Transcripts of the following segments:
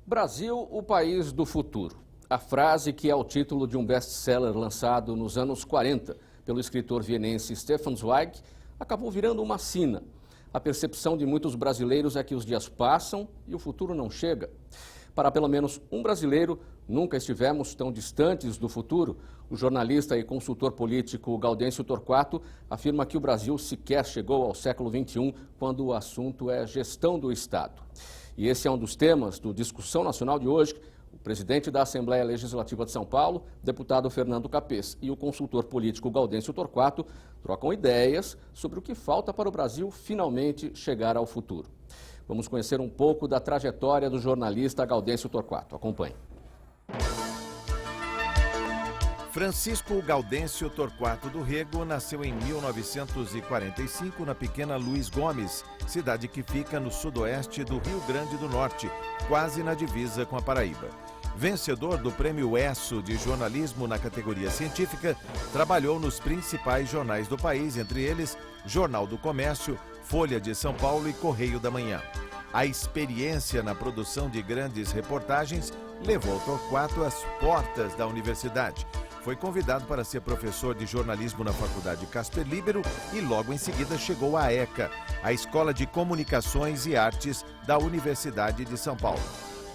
Brasil, o país do futuro. A frase que é o título de um best-seller lançado nos anos 40 pelo escritor vienense Stefan Zweig acabou virando uma sina. A percepção de muitos brasileiros é que os dias passam e o futuro não chega. Para pelo menos um brasileiro, nunca estivemos tão distantes do futuro. O jornalista e consultor político Gaudêncio Torquato afirma que o Brasil sequer chegou ao século XXI quando o assunto é gestão do Estado. E esse é um dos temas do Discussão Nacional de hoje. O presidente da Assembleia Legislativa de São Paulo, deputado Fernando Capês, e o consultor político Gaudêncio Torquato trocam ideias sobre o que falta para o Brasil finalmente chegar ao futuro. Vamos conhecer um pouco da trajetória do jornalista Gaudêncio Torquato. Acompanhe. Francisco Gaudêncio Torquato do Rego nasceu em 1945 na pequena Luiz Gomes, cidade que fica no sudoeste do Rio Grande do Norte, quase na divisa com a Paraíba. Vencedor do Prêmio ESSO de jornalismo na categoria científica, trabalhou nos principais jornais do país, entre eles Jornal do Comércio, Folha de São Paulo e Correio da Manhã. A experiência na produção de grandes reportagens levou Torquato às portas da universidade. Foi convidado para ser professor de jornalismo na Faculdade Casper Líbero e logo em seguida chegou à ECA, a Escola de Comunicações e Artes da Universidade de São Paulo.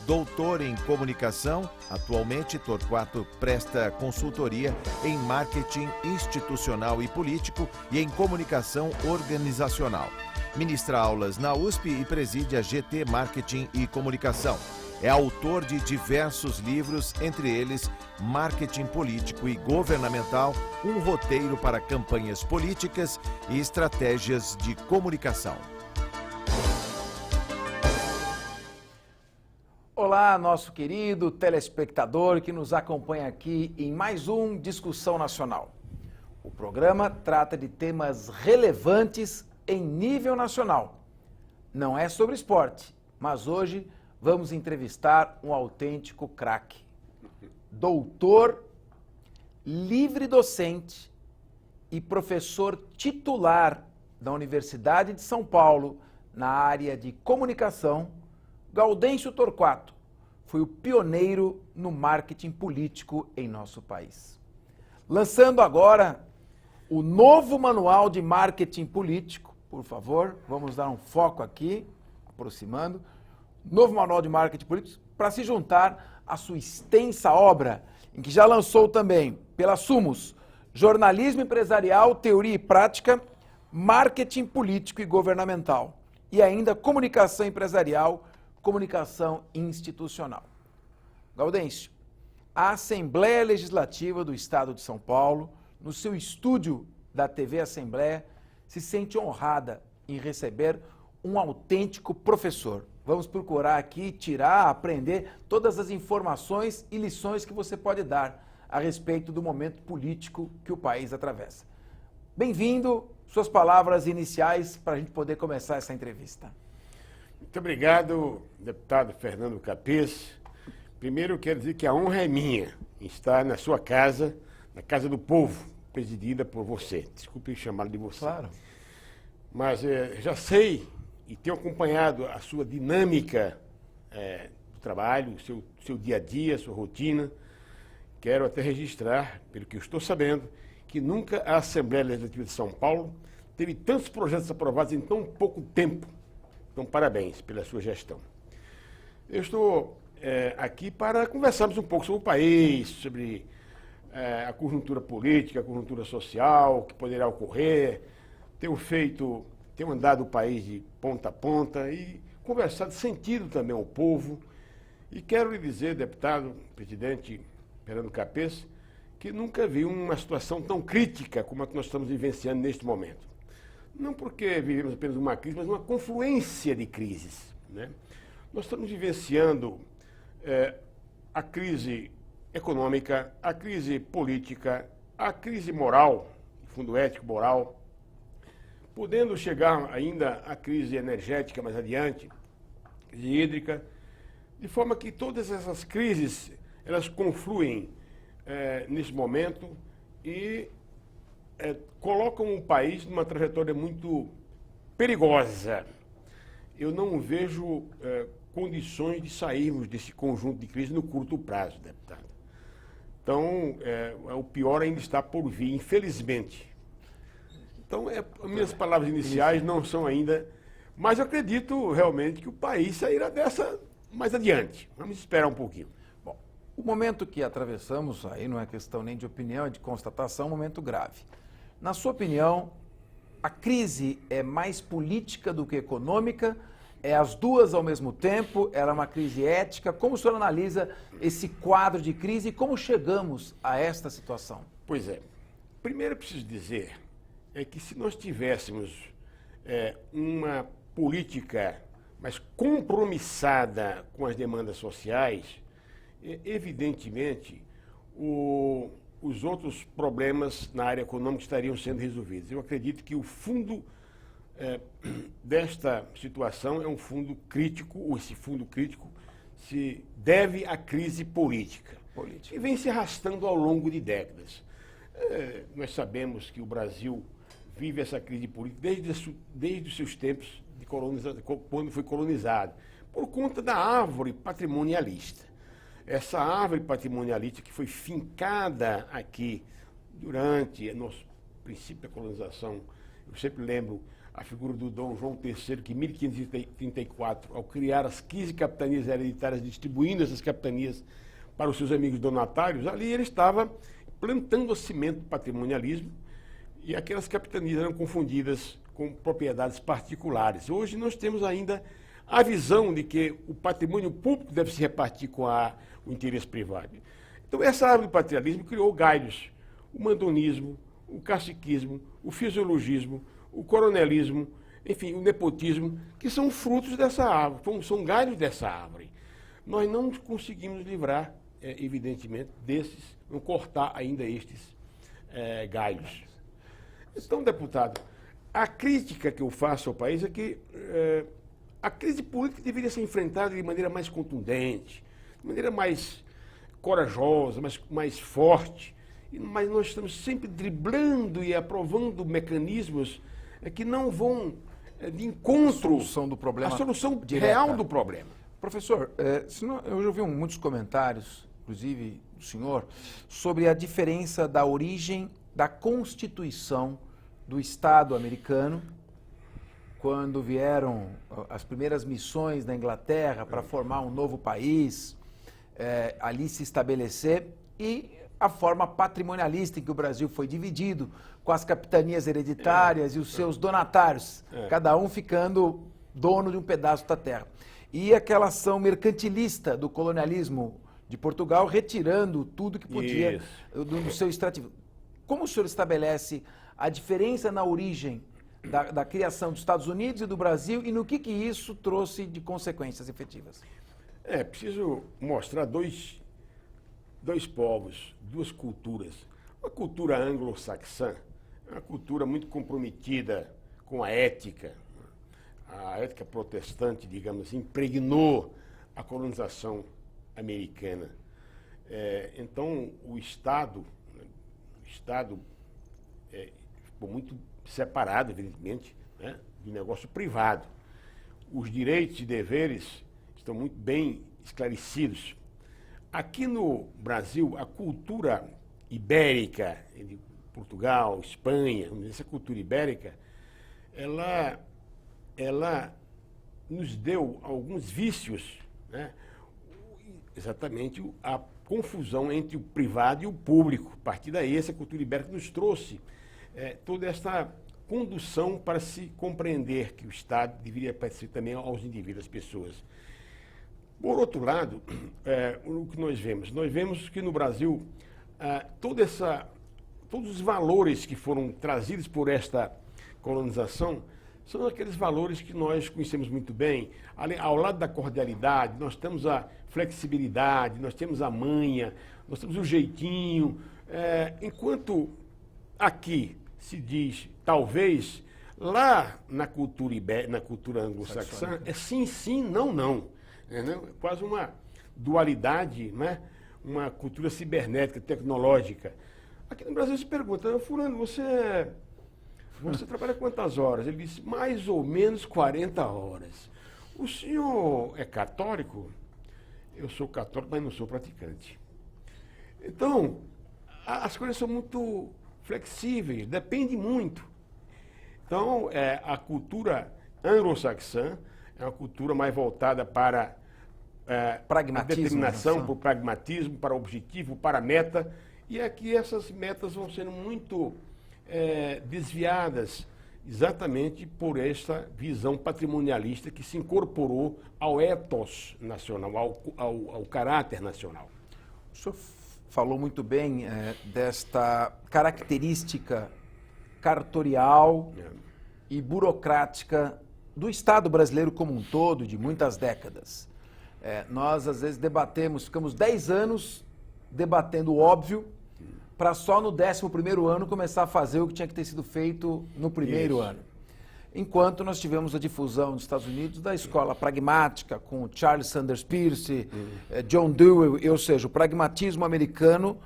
Doutor em comunicação, atualmente Torquato presta consultoria em marketing institucional e político e em comunicação organizacional. Ministra aulas na USP e preside a GT Marketing e Comunicação. É autor de diversos livros, entre eles Marketing Político e Governamental, um roteiro para campanhas políticas e estratégias de comunicação. Olá, nosso querido telespectador que nos acompanha aqui em mais um Discussão Nacional. O programa trata de temas relevantes em nível nacional. Não é sobre esporte, mas hoje vamos entrevistar um autêntico craque. Doutor, livre docente e professor titular da Universidade de São Paulo na área de comunicação, Gaudêncio Torquato foi o pioneiro no marketing político em nosso país. Lançando agora o novo manual de marketing político, por favor, vamos dar um foco aqui, aproximando, novo manual de marketing político, para se juntar à sua extensa obra, em que já lançou também, pela Sumos, Jornalismo Empresarial, Teoria e Prática, Marketing Político e Governamental, e ainda Comunicação Empresarial, Comunicação Institucional. Gaudêncio, a Assembleia Legislativa do Estado de São Paulo, no seu estúdio da TV Assembleia, se sente honrada em receber um autêntico professor. Vamos procurar aqui tirar, aprender todas as informações e lições que você pode dar a respeito do momento político que o país atravessa. Bem-vindo, suas palavras iniciais para a gente poder começar essa entrevista. Muito obrigado, deputado Fernando Capês. Primeiro, eu quero dizer que a honra é minha em estar na sua casa, na Casa do Povo, presidida por você. Desculpe chamá-lo de você. Claro. Mas já sei e tenho acompanhado a sua dinâmica do trabalho, seu dia a dia, sua rotina. Quero até registrar, pelo que eu estou sabendo, que nunca a Assembleia Legislativa de São Paulo teve tantos projetos aprovados em tão pouco tempo. Então, parabéns pela sua gestão. Eu estou aqui para conversarmos um pouco sobre o país, sobre a conjuntura política, a conjuntura social, o que poderá ocorrer. Tenho andado o país de ponta a ponta e conversado sentido também ao povo. E quero lhe dizer, deputado, presidente Fernando Capês, que nunca vi uma situação tão crítica como a que nós estamos vivenciando neste momento. Não porque vivemos apenas uma crise, mas uma confluência de crises, né? Nós estamos vivenciando a crise econômica, a crise política, a crise moral, fundo ético moral, podendo chegar ainda à crise energética mais adiante, crise hídrica, de forma que todas essas crises, elas confluem nesse momento e colocam o país numa trajetória muito perigosa. Eu não vejo condições de sairmos desse conjunto de crise no curto prazo, deputado. Então, o pior ainda está por vir, infelizmente. Então, minhas palavras iniciais não são ainda, mas eu acredito realmente que o país sairá dessa mais adiante. Vamos esperar um pouquinho. Bom, o momento que atravessamos, aí não é questão nem de opinião, é de constatação, é um momento grave. Na sua opinião, a crise é mais política do que econômica? É as duas ao mesmo tempo? Ela é uma crise ética? Como o senhor analisa esse quadro de crise e como chegamos a esta situação? Pois é. Primeiro eu preciso dizer que se nós tivéssemos uma política mais compromissada com as demandas sociais, evidentemente os outros problemas na área econômica estariam sendo resolvidos. Eu acredito que o fundo desta situação é um fundo crítico, ou esse fundo crítico se deve à crise política, que vem se arrastando ao longo de décadas. Nós sabemos que o Brasil vive essa crise política desde os seus tempos de quando foi colonizado, por conta da árvore patrimonialista. Essa árvore patrimonialista que foi fincada aqui durante o nosso princípio da colonização. Eu sempre lembro a figura do Dom João III, que em 1534, ao criar as 15 capitanias hereditárias, distribuindo essas capitanias para os seus amigos donatários, ali ele estava plantando a semente do patrimonialismo e aquelas capitanias eram confundidas com propriedades particulares. Hoje nós temos ainda a visão de que o patrimônio público deve se repartir com o interesse privado. Então essa árvore do patrimonialismo criou galhos, o mandonismo, o caciquismo, o fisiologismo, o coronelismo, enfim, o nepotismo, que são frutos dessa árvore, são galhos dessa árvore. Nós não conseguimos livrar, evidentemente, não cortar ainda estes galhos. Então, deputado, a crítica que eu faço ao país é que a crise política deveria ser enfrentada de maneira mais contundente, de maneira mais corajosa, mais forte, mas nós estamos sempre driblando e aprovando mecanismos que não vão de encontro à solução real do problema. Professor, eu já ouvi muitos comentários, inclusive do senhor, sobre a diferença da origem da Constituição do Estado americano, quando vieram as primeiras missões da Inglaterra para formar um novo país, ali se estabelecer, e a forma patrimonialista em que o Brasil foi dividido, com as capitanias hereditárias e os seus donatários, cada um ficando dono de um pedaço da terra. E aquela ação mercantilista do colonialismo de Portugal, retirando tudo que podia do seu extrativo. Como o senhor estabelece a diferença na origem da criação dos Estados Unidos e do Brasil e no que isso trouxe de consequências efetivas? Preciso mostrar dois povos, duas culturas. Uma cultura anglo-saxã, uma cultura muito comprometida com a ética protestante, digamos assim, impregnou a colonização americana. Então, o Estado ficou muito separado, evidentemente, né, do negócio privado. Os direitos e deveres estão muito bem esclarecidos. Aqui no Brasil, a cultura ibérica, de Portugal, Espanha, essa cultura ibérica, ela nos deu alguns vícios, né? Exatamente a confusão entre o privado e o público. A partir daí, essa cultura ibérica nos trouxe toda essa condução para se compreender que o Estado deveria pertencer também aos indivíduos, às pessoas. Por outro lado, o que nós vemos? Nós vemos que no Brasil, todos os valores que foram trazidos por esta colonização são aqueles valores que nós conhecemos muito bem. Ao lado da cordialidade, nós temos a flexibilidade, nós temos a manha, nós temos o jeitinho. Enquanto aqui se diz, talvez, lá na cultura anglo-saxã, é sim, sim, não, não. É quase uma dualidade, né? Uma cultura cibernética, tecnológica. Aqui no Brasil se pergunta, fulano, você trabalha quantas horas? Ele disse, mais ou menos 40 horas. O senhor é católico? Eu sou católico, mas não sou praticante. Então, as coisas são muito flexíveis, depende muito. Então, a cultura anglo-saxã é uma cultura mais voltada para a determinação, para o pragmatismo, para o objetivo, para a meta. E aqui essas metas vão sendo muito desviadas exatamente por essa visão patrimonialista que se incorporou ao ethos nacional, ao caráter nacional. O senhor falou muito bem desta característica cartorial e burocrática do Estado brasileiro como um todo, de muitas décadas. Nós, às vezes, ficamos 10 anos debatendo o óbvio, para só no 11º ano começar a fazer o que tinha que ter sido feito no primeiro ano. Enquanto nós tivemos a difusão nos Estados Unidos da escola pragmática, com Charles Sanders Peirce, John Dewey, ou seja, o pragmatismo americano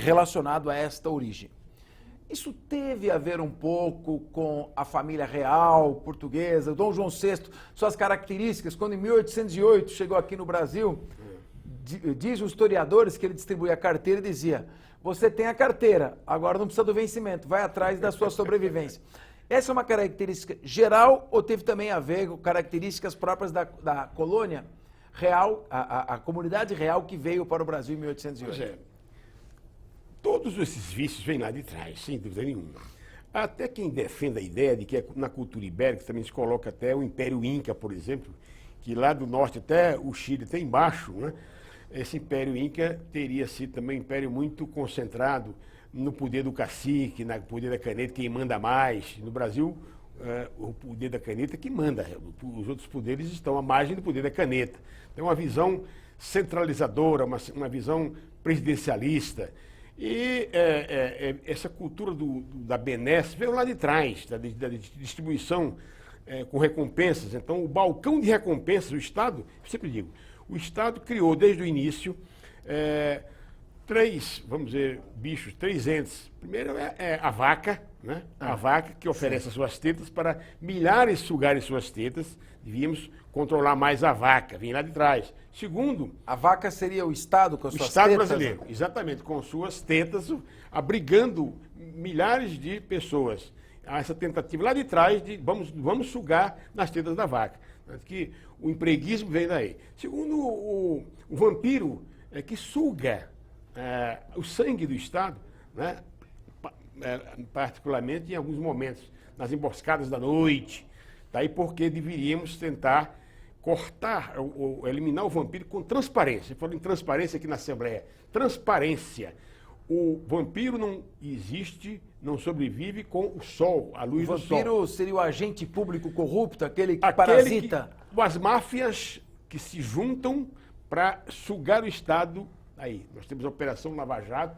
relacionado a esta origem. Isso teve a ver um pouco com a família real portuguesa, Dom João VI, suas características, quando em 1808 chegou aqui no Brasil, dizem os historiadores que ele distribuía a carteira e dizia: você tem a carteira, agora não precisa do vencimento, vai atrás da sua sobrevivência. Essa é uma característica geral ou teve também a ver com características próprias da colônia real, a comunidade real que veio para o Brasil em 1808? Todos esses vícios vêm lá de trás, sem dúvida nenhuma. Até quem defende a ideia de que na cultura ibérica também se coloca até o Império Inca, por exemplo, que lá do norte até o Chile, até embaixo, né? Esse Império Inca teria sido também um império muito concentrado no poder do cacique, no poder da caneta, quem manda mais. No Brasil, o poder da caneta é que manda, os outros poderes estão à margem do poder da caneta. Então, uma visão centralizadora, uma visão presidencialista. E essa cultura da benesse veio lá de trás, da distribuição com recompensas. Então, o balcão de recompensas do Estado, eu sempre digo, o Estado criou desde o início três, vamos dizer, bichos, três entes. Primeiro é a vaca, né? A vaca que oferece as suas tetas para milhares sugarem suas tetas. Devíamos controlar mais a vaca, vem lá de trás. Segundo... A vaca seria o Estado com as suas tetas? O Estado brasileiro, exatamente, com suas tetas, abrigando milhares de pessoas. Há essa tentativa lá de trás de vamos sugar nas tetas da vaca. Que o empreguismo vem daí. Segundo, o vampiro que suga o sangue do Estado, né? Particularmente em alguns momentos, nas emboscadas da noite. Daí porque deveríamos tentar cortar, ou eliminar o vampiro com transparência. Falando em transparência aqui na Assembleia. Transparência. O vampiro não existe, não sobrevive com o sol, a luz do sol. O vampiro seria o agente público corrupto, aquele que parasita? As máfias que se juntam para sugar o Estado. Aí, nós temos a Operação Lava Jato,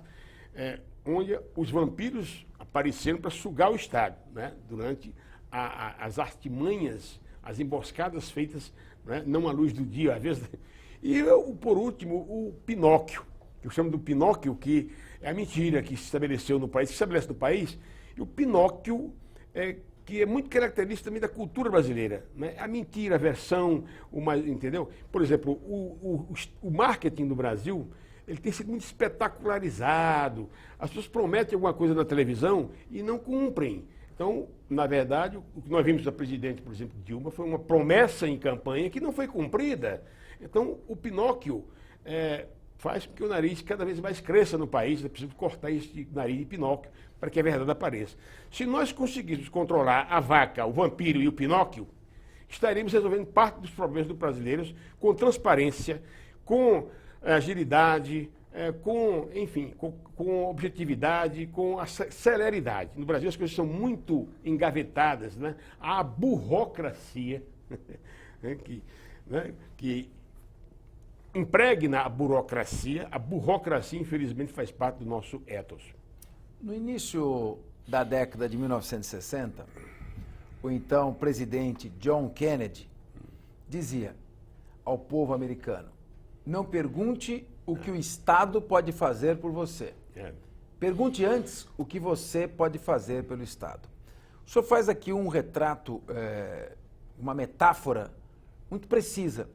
onde os vampiros apareceram para sugar o Estado, né? Durante as artimanhas, as emboscadas feitas, né? Não à luz do dia, às vezes. E, por último, o Pinóquio, que eu chamo do Pinóquio, que é a mentira que se estabeleceu no país, que se estabelece no país, e o Pinóquio que é muito característico também da cultura brasileira, né? A mentira, a versão, entendeu? Por exemplo, o marketing do Brasil, ele tem sido muito espetacularizado. As pessoas prometem alguma coisa na televisão e não cumprem. Então, na verdade, o que nós vimos da presidente, por exemplo, Dilma, foi uma promessa em campanha que não foi cumprida. Então, o Pinóquio faz com que o nariz cada vez mais cresça no país. É preciso cortar esse nariz de Pinóquio para que a verdade apareça. Se nós conseguíssemos controlar a vaca, o vampiro e o Pinóquio, estaremos resolvendo parte dos problemas dos brasileiros com transparência, com agilidade, com objetividade, com a celeridade. No Brasil as coisas são muito engavetadas, né? Há a burocracia que impregna a burocracia infelizmente faz parte do nosso ethos. No início da década de 1960, o então presidente John Kennedy dizia ao povo americano: não pergunte o que o Estado pode fazer por você. Pergunte antes o que você pode fazer pelo Estado. O senhor faz aqui um retrato, uma metáfora muito precisa.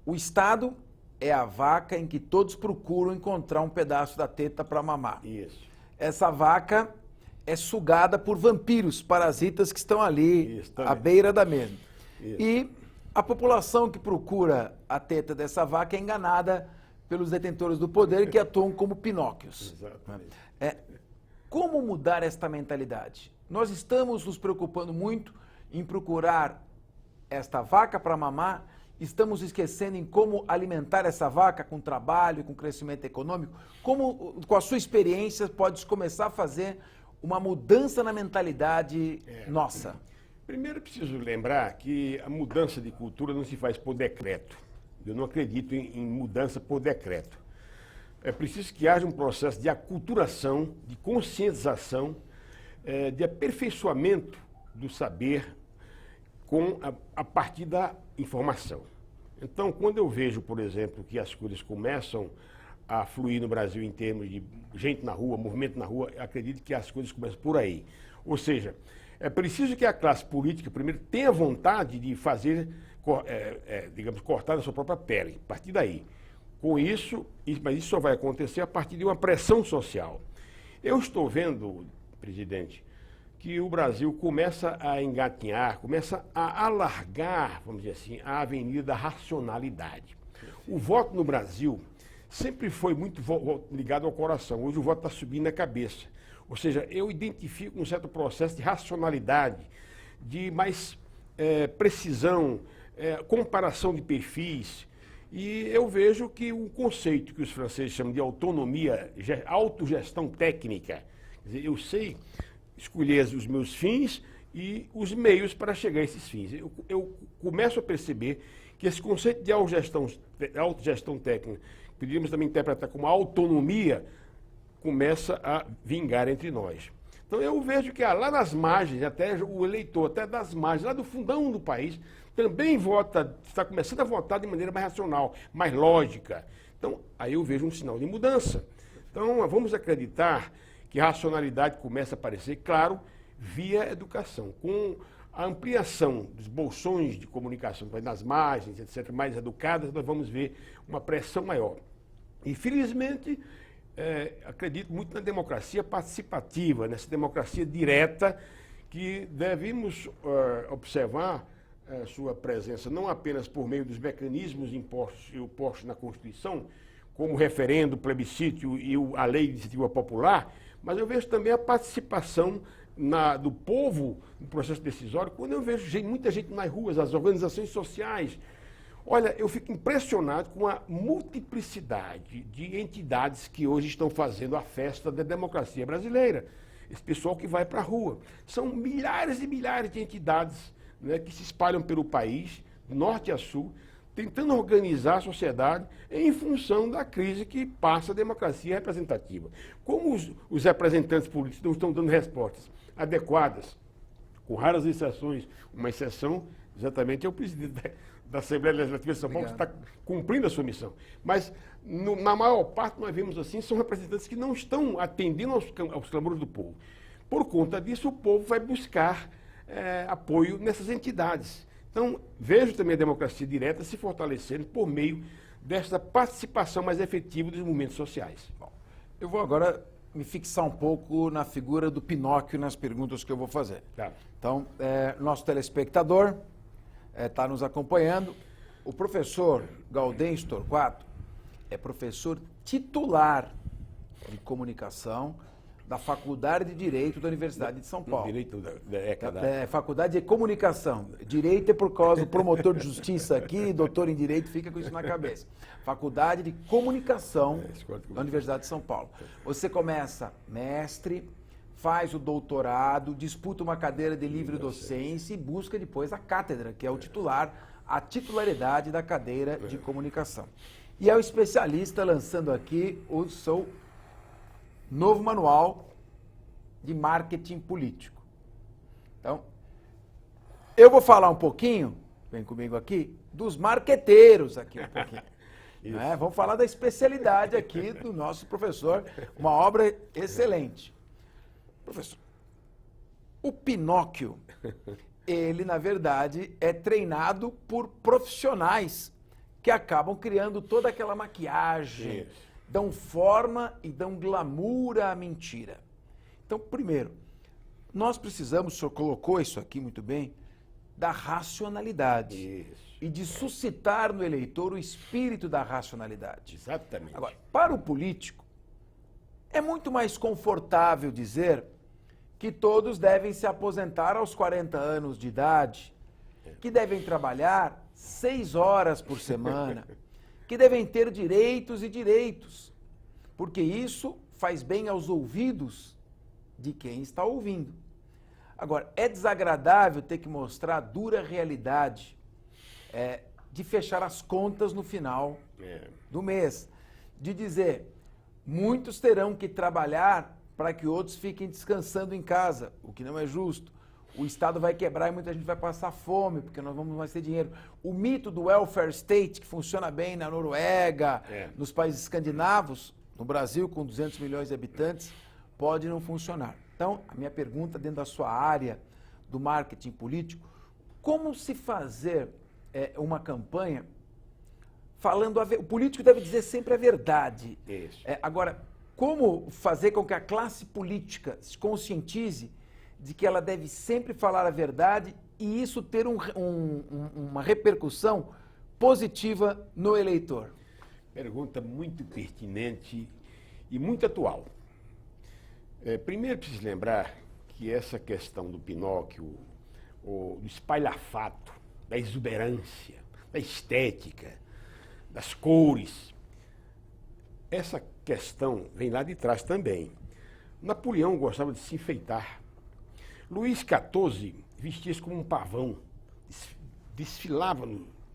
O Estado é a vaca em que todos procuram encontrar um pedaço da teta para mamar. Isso. Essa vaca é sugada por vampiros, parasitas que estão ali à beira da mesma. Isso. E a população que procura a teta dessa vaca é enganada pelos detentores do poder que atuam como Pinóquios. Exatamente. Como mudar esta mentalidade? Nós estamos nos preocupando muito em procurar esta vaca para mamar, estamos esquecendo em como alimentar essa vaca com trabalho, com crescimento econômico. Como, com a sua experiência, pode começar a fazer uma mudança na mentalidade nossa? Primeiro, eu preciso lembrar que a mudança de cultura não se faz por decreto. Eu não acredito em mudança por decreto. É preciso que haja um processo de aculturação, de conscientização, de aperfeiçoamento do saber a partir da informação. Então, quando eu vejo, por exemplo, que as coisas começam a fluir no Brasil em termos de gente na rua, movimento na rua, eu acredito que as coisas começam por aí. Ou seja, é preciso que a classe política, primeiro, tenha vontade de fazer, digamos, cortar a sua própria pele, a partir daí. Com isso, mas isso só vai acontecer a partir de uma pressão social. Eu estou vendo, presidente, que o Brasil começa a engatinhar, começa a alargar, vamos dizer assim, a avenida da racionalidade. O voto no Brasil sempre foi muito ligado ao coração. Hoje o voto está subindo na cabeça. Ou seja, eu identifico um certo processo de racionalidade, de mais precisão, comparação de perfis. E eu vejo que o conceito que os franceses chamam de autonomia, autogestão técnica, quer dizer, eu sei escolher os meus fins e os meios para chegar a esses fins. Eu começo a perceber que esse conceito de autogestão técnica, que poderíamos também interpretar como autonomia, começa a vingar entre nós. Então eu vejo que lá nas margens, até o eleitor, até das margens, lá do fundão do país, também vota, está começando a votar de maneira mais racional, mais lógica. Então, aí eu vejo um sinal de mudança. Então, vamos acreditar que a racionalidade começa a aparecer, claro, via educação. Com a ampliação dos bolsões de comunicação nas margens, etc., mais educadas, nós vamos ver uma pressão maior. E, felizmente, acredito muito na democracia participativa, nessa democracia direta, que devemos observar sua presença não apenas por meio dos mecanismos impostos na Constituição, como o referendo, o plebiscito e a lei de iniciativa popular, mas eu vejo também a participação do povo no processo decisório, quando eu vejo muita gente nas ruas, as organizações sociais. Olha, eu fico impressionado com a multiplicidade de entidades que hoje estão fazendo a festa da democracia brasileira. Esse pessoal que vai para a rua. São milhares e milhares de entidades, né, que se espalham pelo país, de norte a sul, tentando organizar a sociedade em função da crise que passa a democracia representativa. Como os representantes políticos não estão dando respostas adequadas, com raras exceções, uma exceção exatamente é o presidente da Assembleia Legislativa de São Paulo, que está cumprindo a sua missão. Mas, na maior parte, nós vemos assim, são representantes que não estão atendendo aos clamores do povo. Por conta disso, o povo vai buscar apoio nessas entidades. Então, vejo também a democracia direta se fortalecendo por meio dessa participação mais efetiva dos movimentos sociais. Bom, eu vou agora me fixar um pouco na figura do Pinóquio nas perguntas que eu vou fazer. Tá. Então, nosso telespectador está nos acompanhando. O professor Gaudêncio Torquato é professor titular de comunicação da Faculdade de Direito da Universidade de São Paulo. Direito da Faculdade de Comunicação. Direito é por causa do promotor de justiça aqui, doutor em Direito, fica com isso na cabeça. Faculdade de Comunicação da Universidade de São Paulo. Você começa mestre, faz o doutorado, disputa uma cadeira de livre docência e busca depois a cátedra, que é o titular, a titularidade da cadeira de comunicação. E é o especialista lançando aqui o seu novo manual de marketing político. Então, eu vou falar um pouquinho, vem comigo aqui, dos marqueteiros aqui um pouquinho. Né? Vamos falar da especialidade aqui do nosso professor, uma obra excelente. Professor, o Pinóquio ele, na verdade, é treinado por profissionais que acabam criando toda aquela maquiagem, dão forma e dão glamour à mentira. Então, primeiro, nós precisamos, o senhor colocou isso aqui muito bem, da racionalidade. Isso. E de suscitar no eleitor o espírito da racionalidade. Exatamente. Agora, para o político, é muito mais confortável dizer que todos devem se aposentar aos 40 anos de idade, que devem trabalhar 6 horas por semana, que devem ter direitos e direitos, porque isso faz bem aos ouvidos de quem está ouvindo. Agora, é desagradável ter que mostrar a dura realidade de fechar as contas no final do mês, de dizer, muitos terão que trabalhar para que outros fiquem descansando em casa, o que não é justo. O Estado vai quebrar e muita gente vai passar fome, porque nós vamos mais ter dinheiro. O mito do welfare state, que funciona bem na Noruega, nos países escandinavos, no Brasil, com 200 milhões de habitantes, pode não funcionar. Então, a minha pergunta dentro da sua área do marketing político, como se fazer uma campanha falando o político deve dizer sempre a verdade. Isso. Agora, como fazer com que a classe política se conscientize de que ela deve sempre falar a verdade e isso ter uma repercussão positiva no eleitor? Pergunta muito pertinente e muito atual. Primeiro, preciso lembrar que essa questão do Pinóquio, do espalhafato, da exuberância, da estética, das cores, essa questão vem lá de trás também. Napoleão gostava de se enfeitar. Luís XIV vestia-se como um pavão, desfilava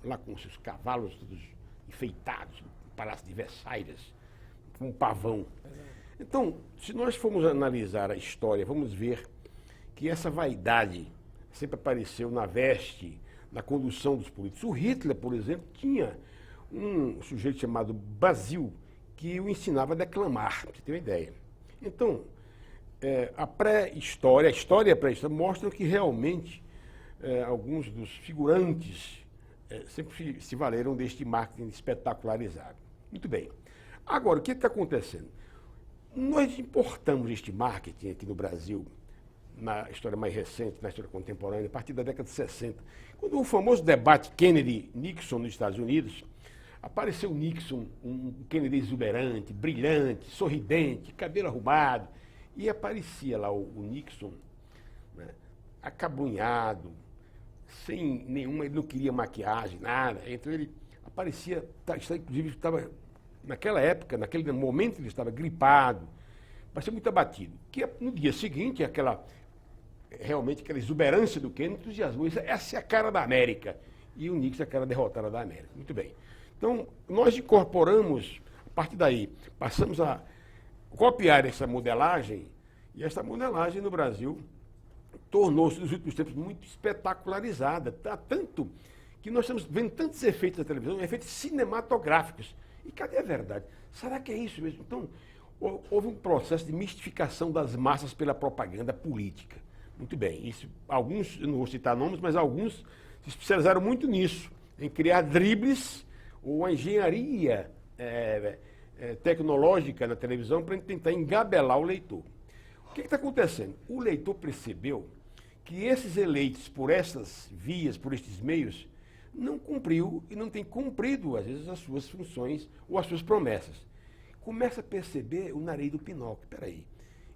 lá com seus cavalos todos enfeitados, no Palácio de Versailles, como um pavão. Então, se nós formos analisar a história, vamos ver que essa vaidade sempre apareceu na veste, na condução dos políticos. O Hitler, por exemplo, tinha um sujeito chamado Basil, que o ensinava a declamar, para você ter uma ideia. Então, a pré-história, a história e a pré-história mostram que realmente alguns dos figurantes sempre se valeram deste marketing espetacularizado. Muito bem. Agora, o que está acontecendo? Nós importamos este marketing aqui no Brasil, na história mais recente, na história contemporânea, a partir da década de 60. Quando o famoso debate Kennedy-Nixon nos Estados Unidos, apareceu Nixon, um Kennedy exuberante, brilhante, sorridente, cabelo arrumado, e aparecia lá o Nixon, né, acabrunhado, sem nenhuma, ele não queria maquiagem, nada, então ele aparecia, inclusive estava, naquela época, naquele momento ele estava gripado, parecia muito abatido, que no dia seguinte, realmente aquela exuberância do Kennedy entusiasmou, essa é a cara da América, e o Nixon é a cara derrotada da América. Muito bem. Então, nós incorporamos, a partir daí, passamos a copiar essa modelagem, e essa modelagem no Brasil tornou-se, nos últimos tempos, muito espetacularizada. Tanto que nós estamos vendo tantos efeitos na televisão, efeitos cinematográficos. E cadê a verdade? Será que é isso mesmo? Então, houve um processo de mistificação das massas pela propaganda política. Muito bem. Isso, alguns, eu não vou citar nomes, mas alguns se especializaram muito nisso, em criar dribles ou a engenharia tecnológica na televisão para tentar engabelar o leitor. O que está acontecendo? O leitor percebeu que esses eleitos por essas vias, por estes meios, não cumpriu e não tem cumprido, às vezes, as suas funções ou as suas promessas. Começa a perceber o nariz do Pinóquio. Espera aí,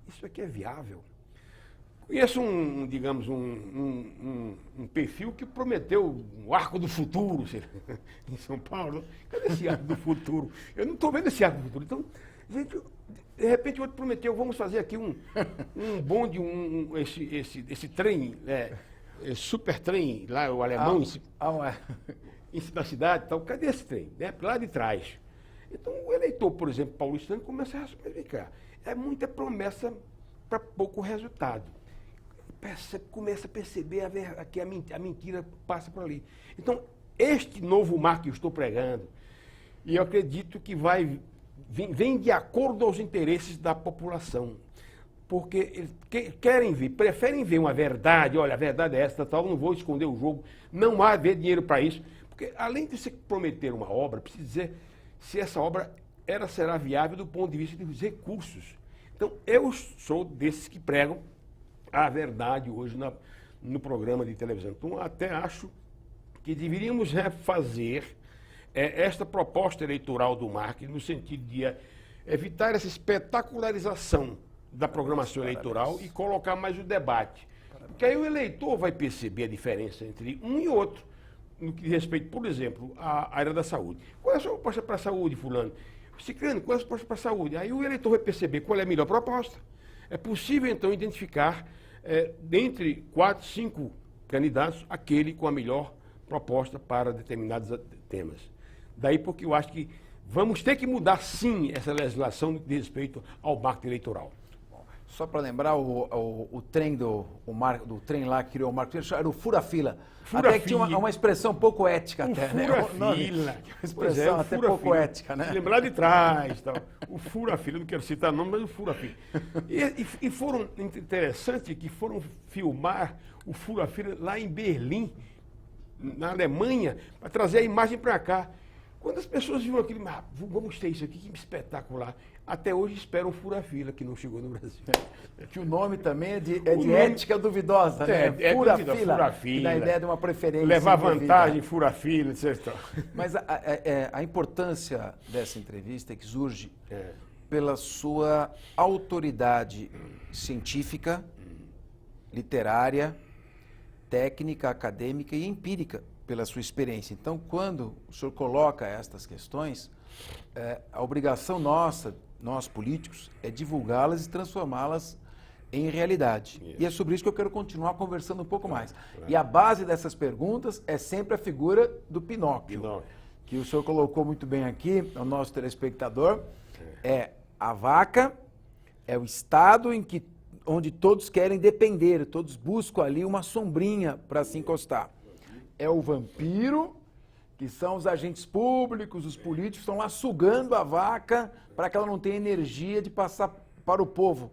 isso aqui é viável? Conheço um perfil que prometeu um arco do futuro em São Paulo. Cadê esse arco do futuro? Eu não estou vendo esse arco do futuro. Então, gente, de repente o outro prometeu, vamos fazer aqui um bonde, esse trem, super trem, lá o alemão, na cidade e tal. Cadê esse trem? Lá de trás. Então, o eleitor, por exemplo, paulistano, começa a verificar. É muita promessa para pouco resultado. Começa a perceber que a mentira passa por ali. Então, este novo marco que eu estou pregando, e eu acredito que vem de acordo aos interesses da população. porque eles querem ver, preferem ver uma verdade, olha, a verdade é essa, tal, não vou esconder o jogo, não há ver dinheiro para isso, porque além de você prometer uma obra, precisa dizer se essa obra será viável do ponto de vista dos recursos. Então, eu sou desses que pregam a verdade hoje no programa de televisão. Então, até acho que deveríamos refazer esta proposta eleitoral do marketing no sentido de evitar essa espetacularização da programação eleitoral e colocar mais o debate. Porque aí o eleitor vai perceber a diferença entre um e outro, no que diz respeito, por exemplo, à área da saúde. Qual é a sua proposta para a saúde, fulano? Ciclano, qual é a sua proposta para a saúde? Aí o eleitor vai perceber qual é a melhor proposta. É possível, então, identificar, dentre 4, 5 candidatos, aquele com a melhor proposta para determinados temas. Daí porque eu acho que vamos ter que mudar, sim, essa legislação no que diz respeito ao marketing eleitoral. Só para lembrar, o trem do trem lá que criou o marketing era o fura-fila. Até que tinha uma expressão pouco ética até, né? Fura-fila. Uma expressão até pouco ética, né? Se lembrar de trás, tal. O fura-fila, não quero citar nome, mas o fura-fila. E foram interessante que foram filmar o fura-fila lá em Berlim, na Alemanha, para trazer a imagem para cá. Quando as pessoas viram aquilo, vamos ter isso aqui, que espetacular. Até hoje esperam o fura-fila, que não chegou no Brasil. Que o nome também é de ética duvidosa, né? Fura-fila. Da ideia de uma preferência. Levar vantagem, fura-fila, etc. Mas a importância dessa entrevista é que surge pela sua autoridade científica, literária, técnica, acadêmica e empírica, pela sua experiência. Então, quando o senhor coloca estas questões, a obrigação nossa, nós políticos, é divulgá-las e transformá-las em realidade. Isso. E é sobre isso que eu quero continuar conversando um pouco mais. E a base dessas perguntas é sempre a figura do Pinóquio, que o senhor colocou muito bem aqui, ao nosso telespectador. É a vaca, é o estado onde todos querem depender, todos buscam ali uma sombrinha para se encostar. É o vampiro, que são os agentes públicos, os políticos, estão lá sugando a vaca para que ela não tenha energia de passar para o povo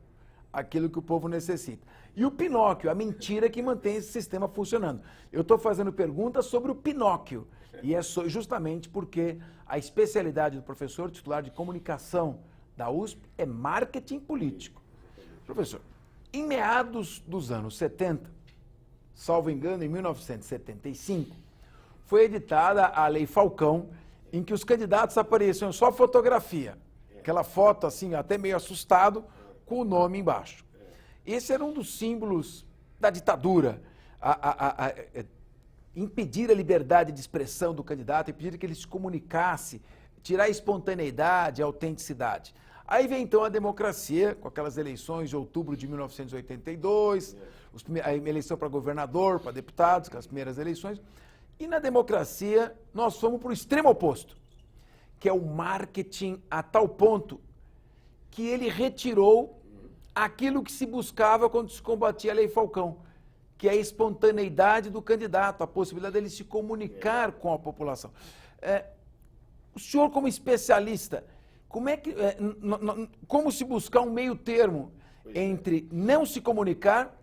aquilo que o povo necessita. E o Pinóquio, a mentira que mantém esse sistema funcionando. Eu estou fazendo perguntas sobre o Pinóquio, e é justamente porque a especialidade do professor titular de comunicação da USP é marketing político. Professor, em meados dos anos 70, salvo engano, em 1975, foi editada a Lei Falcão, em que os candidatos apareciam só fotografia, aquela foto assim, até meio assustado, com o nome embaixo. Esse era um dos símbolos da ditadura, impedir a liberdade de expressão do candidato, impedir que ele se comunicasse, tirar a espontaneidade, a autenticidade. Aí vem então a democracia, com aquelas eleições de outubro de 1982, a eleição para governador, para deputados, aquelas primeiras eleições. E na democracia nós fomos para o extremo oposto, que é o marketing a tal ponto que ele retirou aquilo que se buscava quando se combatia a Lei Falcão, que é a espontaneidade do candidato, a possibilidade dele se comunicar com a população. O senhor, como especialista, como se buscar um meio termo entre não se comunicar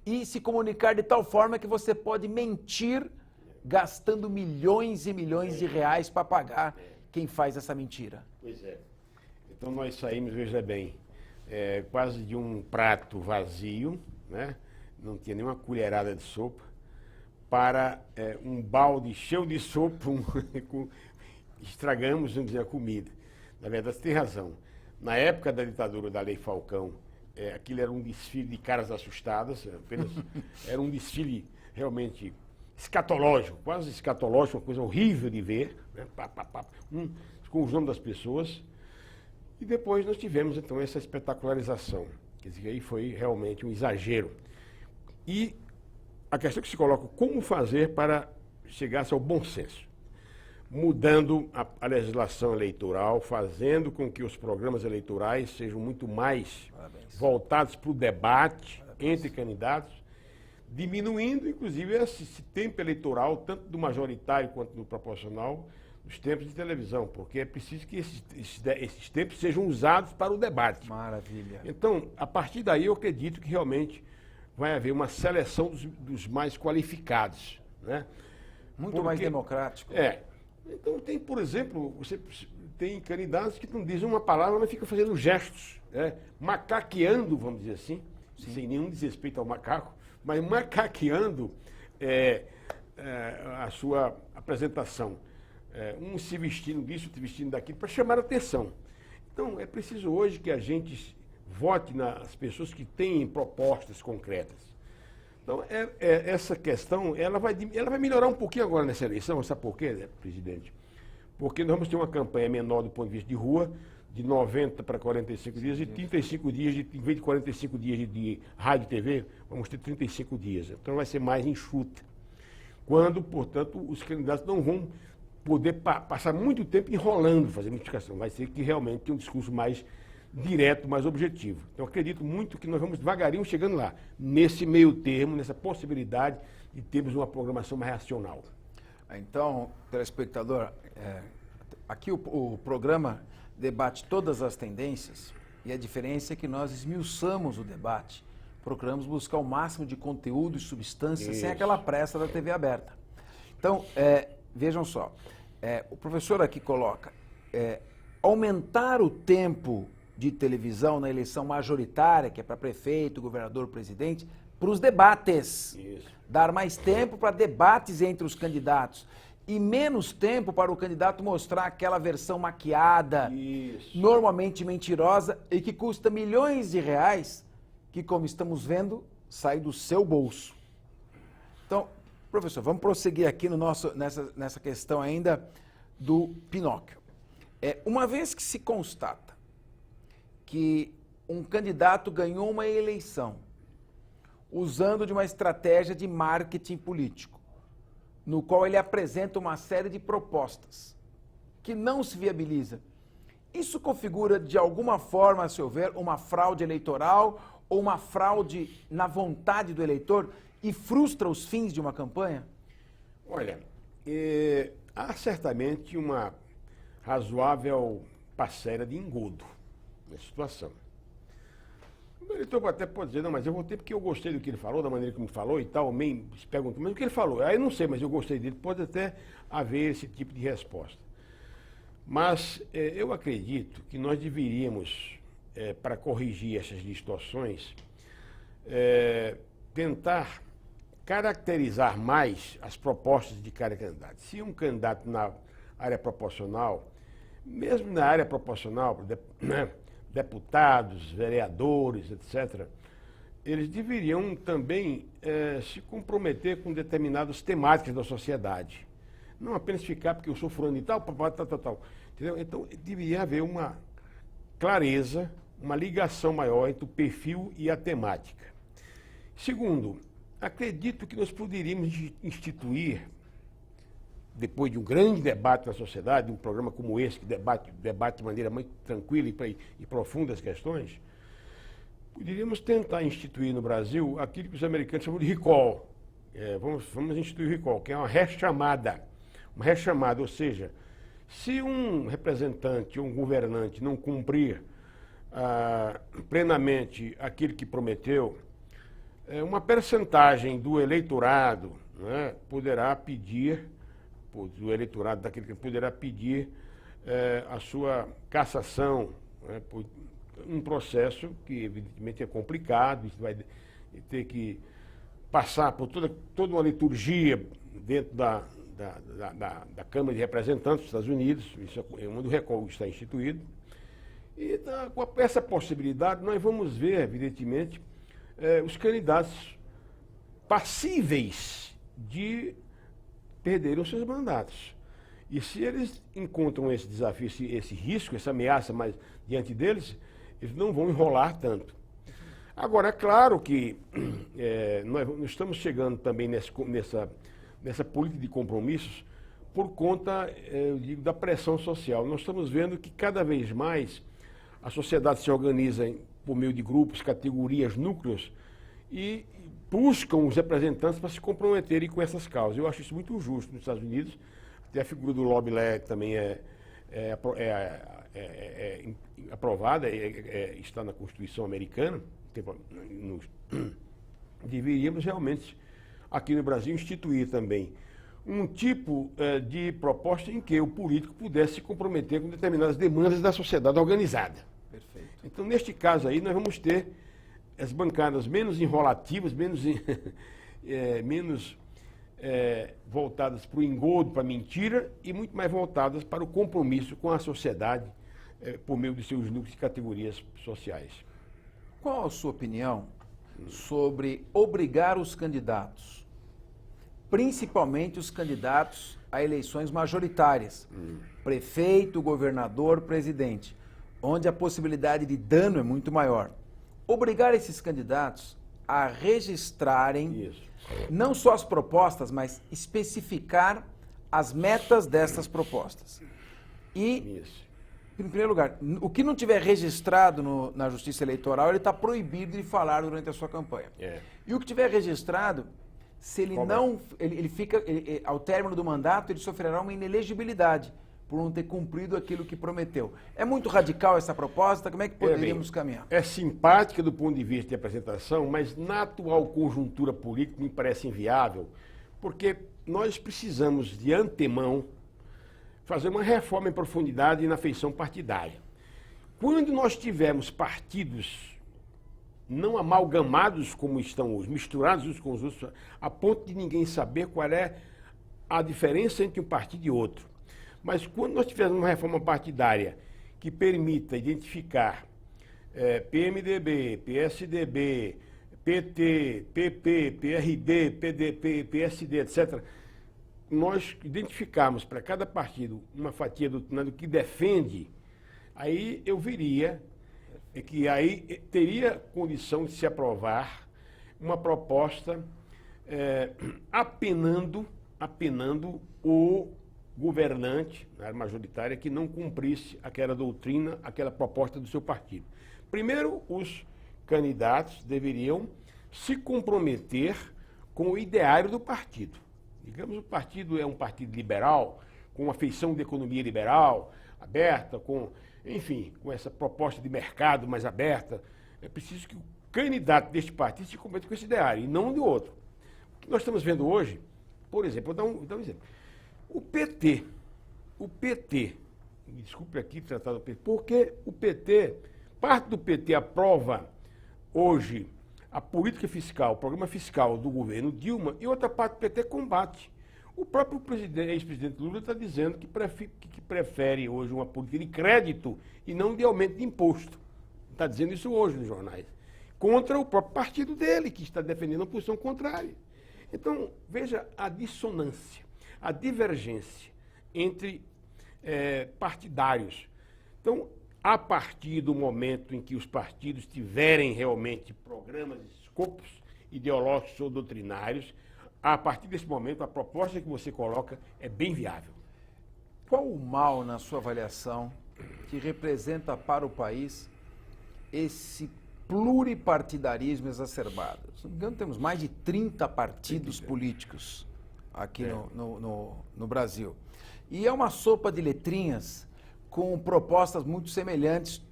e se comunicar de tal forma que você pode mentir gastando milhões e milhões de reais para pagar quem faz essa mentira? Pois é. Então nós saímos, veja bem, quase de um prato vazio, né? Não tinha nenhuma colherada de sopa, para um balde cheio de sopa, estragamos, vamos dizer, a comida. Na verdade, você tem razão. Na época da ditadura da Lei Falcão, aquilo era um desfile de caras assustadas, era um desfile realmente escatológico, quase escatológico, uma coisa horrível de ver, né? Com os nomes das pessoas. E depois nós tivemos, então, essa espetacularização. Quer dizer, aí foi realmente um exagero. E a questão que se coloca, como fazer para chegar-se ao bom senso? Mudando a legislação eleitoral, fazendo com que os programas eleitorais sejam muito mais voltados para o debate entre candidatos, diminuindo, inclusive, esse tempo eleitoral, tanto do majoritário quanto do proporcional, dos tempos de televisão, porque é preciso que esses tempos sejam usados para o debate. Maravilha. Então, a partir daí, eu acredito que realmente vai haver uma seleção dos mais qualificados, né? Muito mais democrático. Então, tem, por exemplo, você tem candidatos que não dizem uma palavra, mas ficam fazendo gestos, né? Macaqueando, vamos dizer assim, sem nenhum desrespeito ao macaco, mas macaqueando a sua apresentação. Um se vestindo disso, outro vestindo daquilo, para chamar a atenção. Então, é preciso hoje que a gente vote nas pessoas que têm propostas concretas. Então, essa questão, ela vai melhorar um pouquinho agora nessa eleição, sabe por quê, né, presidente? Porque nós vamos ter uma campanha menor do ponto de vista de rua, de 90 para 45 dias, e 35 dias, em vez de 45 dias de rádio e TV, vamos ter 35 dias. Então, vai ser mais enxuta. Quando, portanto, os candidatos não vão poder passar muito tempo enrolando, fazendo indicação. Vai ser que realmente tem um discurso mais direto, mais objetivo. Então, acredito muito que nós vamos devagarinho chegando lá, nesse meio termo, nessa possibilidade de termos uma programação mais racional. Então, telespectador, aqui o programa debate todas as tendências e a diferença é que nós esmiuçamos o debate, procuramos buscar o máximo de conteúdo e substância sem aquela pressa da TV aberta. Então, vejam só, o professor aqui coloca, aumentar o tempo de televisão na eleição majoritária, que é para prefeito, governador, presidente, para os debates. Isso. Dar mais tempo para debates entre os candidatos e menos tempo para o candidato mostrar aquela versão maquiada, normalmente mentirosa e que custa milhões de reais, que, como estamos vendo, sai do seu bolso. Então, professor, vamos prosseguir aqui nessa questão ainda do Pinóquio. Uma vez que se constata que um candidato ganhou uma eleição usando de uma estratégia de marketing político, no qual ele apresenta uma série de propostas que não se viabiliza, isso configura de alguma forma, a seu ver, uma fraude eleitoral ou uma fraude na vontade do eleitor e frustra os fins de uma campanha? Olha, há certamente uma razoável parcela de engodo na situação. O eleitor até pode dizer, não, mas eu votei porque eu gostei do que ele falou, da maneira como ele falou e tal, se pergunta, mas o que ele falou? Aí eu não sei, mas eu gostei dele. Pode até haver esse tipo de resposta. Mas eu acredito que nós deveríamos, para corrigir essas distorções, tentar caracterizar mais as propostas de cada candidato. Se um candidato na área proporcional, mesmo na área proporcional, né, deputados, vereadores, etc., eles deveriam também se comprometer com determinadas temáticas da sociedade. Não apenas ficar porque eu sou fulano e tal, tal. Entendeu? Então, deveria haver uma clareza, uma ligação maior entre o perfil e a temática. Segundo, acredito que nós poderíamos instituir, depois de um grande debate na sociedade, um programa como esse, que debate de maneira muito tranquila e profunda as questões, poderíamos tentar instituir no Brasil aquilo que os americanos chamam de recall. Vamos instituir o recall, que é uma rechamada. Uma rechamada, ou seja, se um representante ou um governante não cumprir plenamente aquilo que prometeu, uma percentagem do eleitorado, né, poderá pedir, do eleitorado daquele que poderá pedir a sua cassação, né, por um processo que evidentemente é complicado, isso vai ter que passar por toda uma liturgia dentro da Câmara de Representantes dos Estados Unidos, isso é um do recall que está instituído. E com essa possibilidade nós vamos ver, evidentemente, os candidatos passíveis de perderem os seus mandatos. E se eles encontram esse desafio, esse risco, essa ameaça mais diante deles, eles não vão enrolar tanto. Agora, é claro que nós estamos chegando também nessa política de compromissos por conta, eu digo, da pressão social. Nós estamos vendo que cada vez mais a sociedade se organiza por meio de grupos, categorias, núcleos e buscam os representantes para se comprometerem com essas causas. Eu acho isso muito justo nos Estados Unidos. Tem a figura do lobby lá também aprovada, está na Constituição americana. Deveríamos realmente, aqui no Brasil, instituir também um tipo de proposta em que o político pudesse se comprometer com determinadas demandas da sociedade organizada. Perfeito. Então, neste caso aí, nós vamos ter as bancadas menos enrolativas, menos voltadas para o engodo, para a mentira, e muito mais voltadas para o compromisso com a sociedade por meio de seus núcleos e categorias sociais. Qual a sua opinião sobre obrigar os candidatos, principalmente os candidatos a eleições majoritárias, prefeito, governador, presidente, onde a possibilidade de dano é muito maior, obrigar esses candidatos a registrarem não só as propostas, mas especificar as metas dessas propostas. E, em primeiro lugar, o que não tiver registrado na Justiça Eleitoral, ele está proibido de falar durante a sua campanha. E o que tiver registrado, se ele não, ao término do mandato, ele sofrerá uma inelegibilidade por não ter cumprido aquilo que prometeu. É muito radical essa proposta? Como é que poderíamos caminhar? É simpática do ponto de vista de apresentação, mas na atual conjuntura política me parece inviável, porque nós precisamos, de antemão, fazer uma reforma em profundidade na feição partidária. Quando nós tivermos partidos não amalgamados como estão hoje, misturados uns com os outros, a ponto de ninguém saber qual é a diferença entre um partido e outro. Mas quando nós tivermos uma reforma partidária que permita identificar PMDB, PSDB, PT, PP, PRD, PDP, PSD, etc., nós identificarmos para cada partido uma fatia doutrinária que defende, aí eu veria que aí teria condição de se aprovar uma proposta apenando o governante, na área majoritária, que não cumprisse aquela doutrina, aquela proposta do seu partido. Primeiro, os candidatos deveriam se comprometer com o ideário do partido. Digamos, o partido é um partido liberal, com uma feição de economia liberal, aberta, enfim, com essa proposta de mercado mais aberta. É preciso que o candidato deste partido se comprometa com esse ideário, e não do outro. O que nós estamos vendo hoje, por exemplo, vou dar um exemplo. O PT, me desculpe aqui tratar do PT, porque parte do PT aprova hoje a política fiscal, o programa fiscal do governo Dilma, e outra parte do PT combate. O próprio ex-presidente Lula está dizendo que prefere hoje uma política de crédito e não de aumento de imposto. Está dizendo isso hoje nos jornais. Contra o próprio partido dele, que está defendendo uma posição contrária. Então, veja a dissonância, a divergência entre partidários. Então, a partir do momento em que os partidos tiverem realmente programas, escopos ideológicos ou doutrinários, a partir desse momento, a proposta que você coloca é bem viável. Qual o mal, na sua avaliação, que representa para o país esse pluripartidarismo exacerbado? Se não me engano, temos mais de 30 partidos políticos aqui no Brasil. E é uma sopa de letrinhas com propostas muito semelhantes,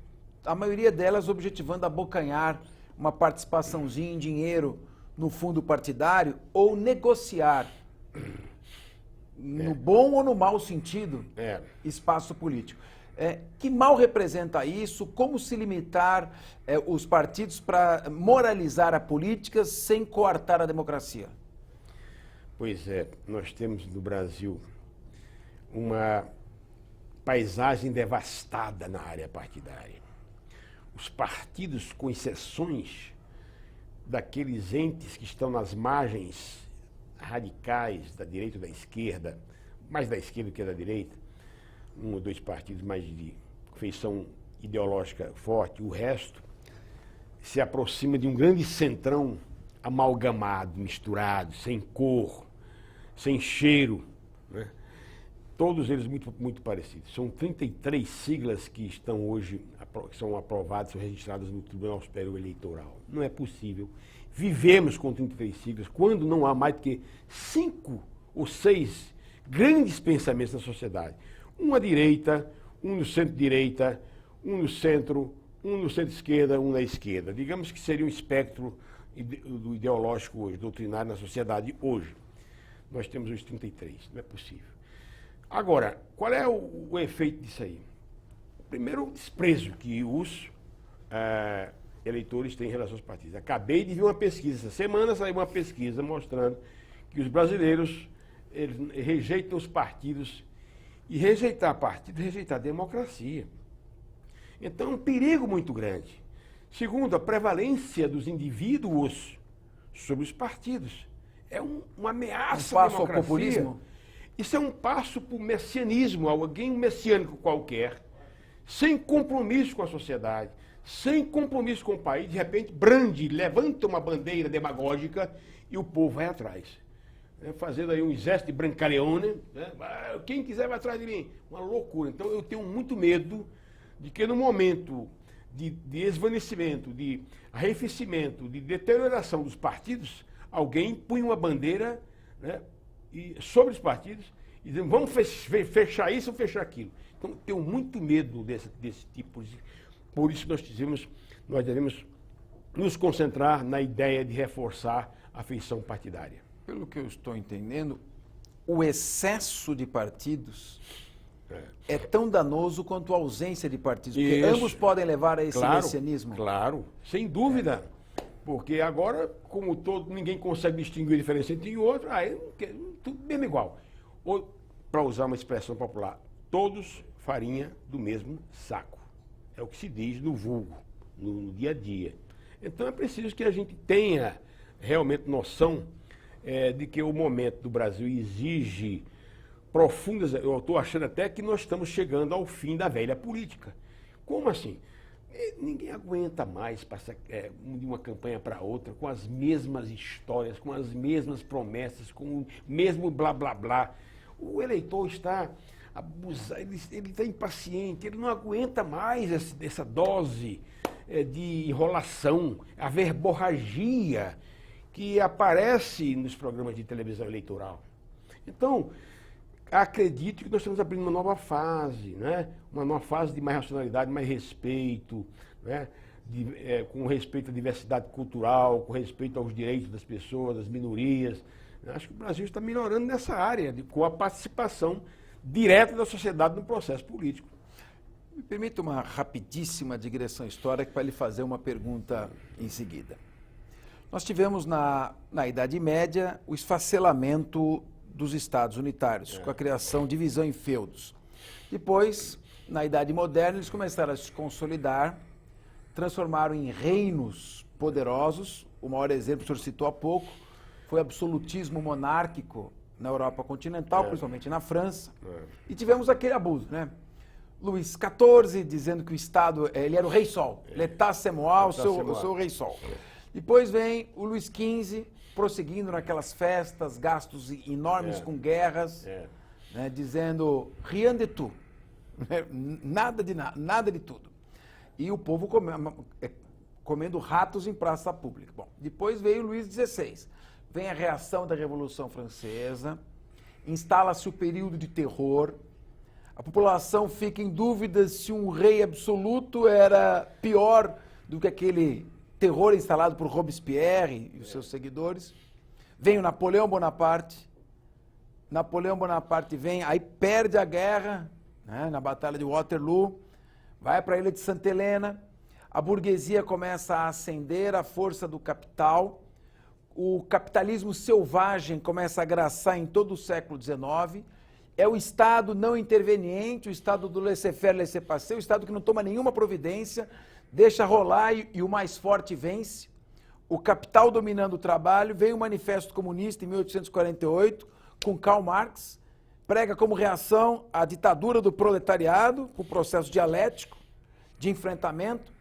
a maioria delas objetivando abocanhar uma participaçãozinha em dinheiro no fundo partidário ou negociar, no bom ou no mau sentido, espaço político. Que mal representa isso? Como se limitar os partidos para moralizar a política sem coartar a democracia? Pois é, nós temos no Brasil uma paisagem devastada na área partidária. Os partidos, com exceções daqueles entes que estão nas margens radicais da direita ou da esquerda, mais da esquerda que da direita, um ou dois partidos mais de feição ideológica forte, o resto se aproxima de um grande centrão amalgamado, misturado, sem cor, sem cheiro, né? Todos eles muito parecidos. São 33 siglas que estão hoje, que são aprovadas, são registradas no Tribunal Superior Eleitoral. Não é possível. Vivemos com 33 siglas, quando não há mais do que 5 ou 6 grandes pensamentos na sociedade. Um à direita, um no centro-direita, um no centro, um no centro-esquerda, um na esquerda. Digamos que seria um espectro do ideológico hoje, doutrinário na sociedade hoje. Nós temos os 33, não é possível. Agora, qual é o efeito disso aí? Primeiro, o desprezo que os eleitores têm em relação aos partidos. Acabei de ver uma pesquisa, essa semana saiu uma pesquisa mostrando que os brasileiros eles rejeitam os partidos, e rejeitar partido é rejeitar a democracia. Então, é um perigo muito grande. Segundo, a prevalência dos indivíduos sobre os partidos. É uma ameaça à democracia. Ao populismo? Isso é um passo para o messianismo, alguém messiânico qualquer, sem compromisso com a sociedade, sem compromisso com o país, de repente brande, levanta uma bandeira demagógica e o povo vai atrás. Fazendo aí um exército de Brancaleone, né? Quem quiser vai atrás de mim. Uma loucura. Então eu tenho muito medo de que no momento de esvanecimento, de arrefecimento, de deterioração dos partidos, alguém punha uma bandeira, né, sobre os partidos e dizendo, vamos fechar isso ou fechar aquilo. Então tenho muito medo desse tipo de... Por isso nós devemos nos concentrar na ideia de reforçar a feição partidária. Pelo que eu estou entendendo, o excesso de partidos é tão danoso quanto a ausência de partidos, porque Isso. ambos podem levar a esse messianismo. Claro, sem dúvida. Porque agora, como ninguém consegue distinguir a diferença entre um e outro, aí tudo mesmo igual. Ou, para usar uma expressão popular, todos farinha do mesmo saco. É o que se diz no vulgo, no dia a dia. Então é preciso que a gente tenha realmente noção de que o momento do Brasil exige profundas... Eu estou achando até que nós estamos chegando ao fim da velha política. Como assim? Ninguém aguenta mais passar de uma campanha para outra com as mesmas histórias, com as mesmas promessas, com o mesmo blá blá blá. O eleitor está abusado, ele está impaciente, ele não aguenta mais essa dose de enrolação, a verborragia que aparece nos programas de televisão eleitoral. Então, acredito que nós estamos abrindo uma nova fase, né? Uma nova fase de mais racionalidade, mais respeito, né? Com respeito à diversidade cultural, com respeito aos direitos das pessoas, das minorias. Acho que o Brasil está melhorando nessa área, com a participação direta da sociedade no processo político. Me permita uma rapidíssima digressão histórica para lhe fazer uma pergunta em seguida. Nós tivemos na Idade Média o esfacelamento dos estados unitários, com a criação, divisão em feudos. Depois, na Idade Moderna, eles começaram a se consolidar, transformaram em reinos poderosos. O maior exemplo, o senhor citou há pouco, foi o absolutismo monárquico na Europa continental, principalmente na França. E tivemos aquele abuso, né? Luís XIV dizendo que o Estado, ele era o rei sol, l'état c'est moi, o seu rei sol. Depois vem o Luís XV, prosseguindo naquelas festas, gastos enormes com guerras, né, dizendo rien de tout, nada de tudo. E o povo comendo ratos em praça pública. Bom, depois veio o Luís XVI, vem a reação da Revolução Francesa, instala-se o período de terror, a população fica em dúvida se um rei absoluto era pior do que aquele terror instalado por Robespierre e os seus seguidores. Vem o Napoleão Bonaparte. Napoleão Bonaparte vem, aí perde a guerra, né, na Batalha de Waterloo, vai para a Ilha de Santa Helena, a burguesia começa a ascender, a força do capital, o capitalismo selvagem começa a graçar em todo o século XIX, é o Estado não interveniente, o Estado do laissez-faire, laissez-passer, o Estado que não toma nenhuma providência, deixa rolar e o mais forte vence. O capital dominando o trabalho, vem o Manifesto Comunista em 1848, com Karl Marx, prega como reação à ditadura do proletariado, o processo dialético de enfrentamento.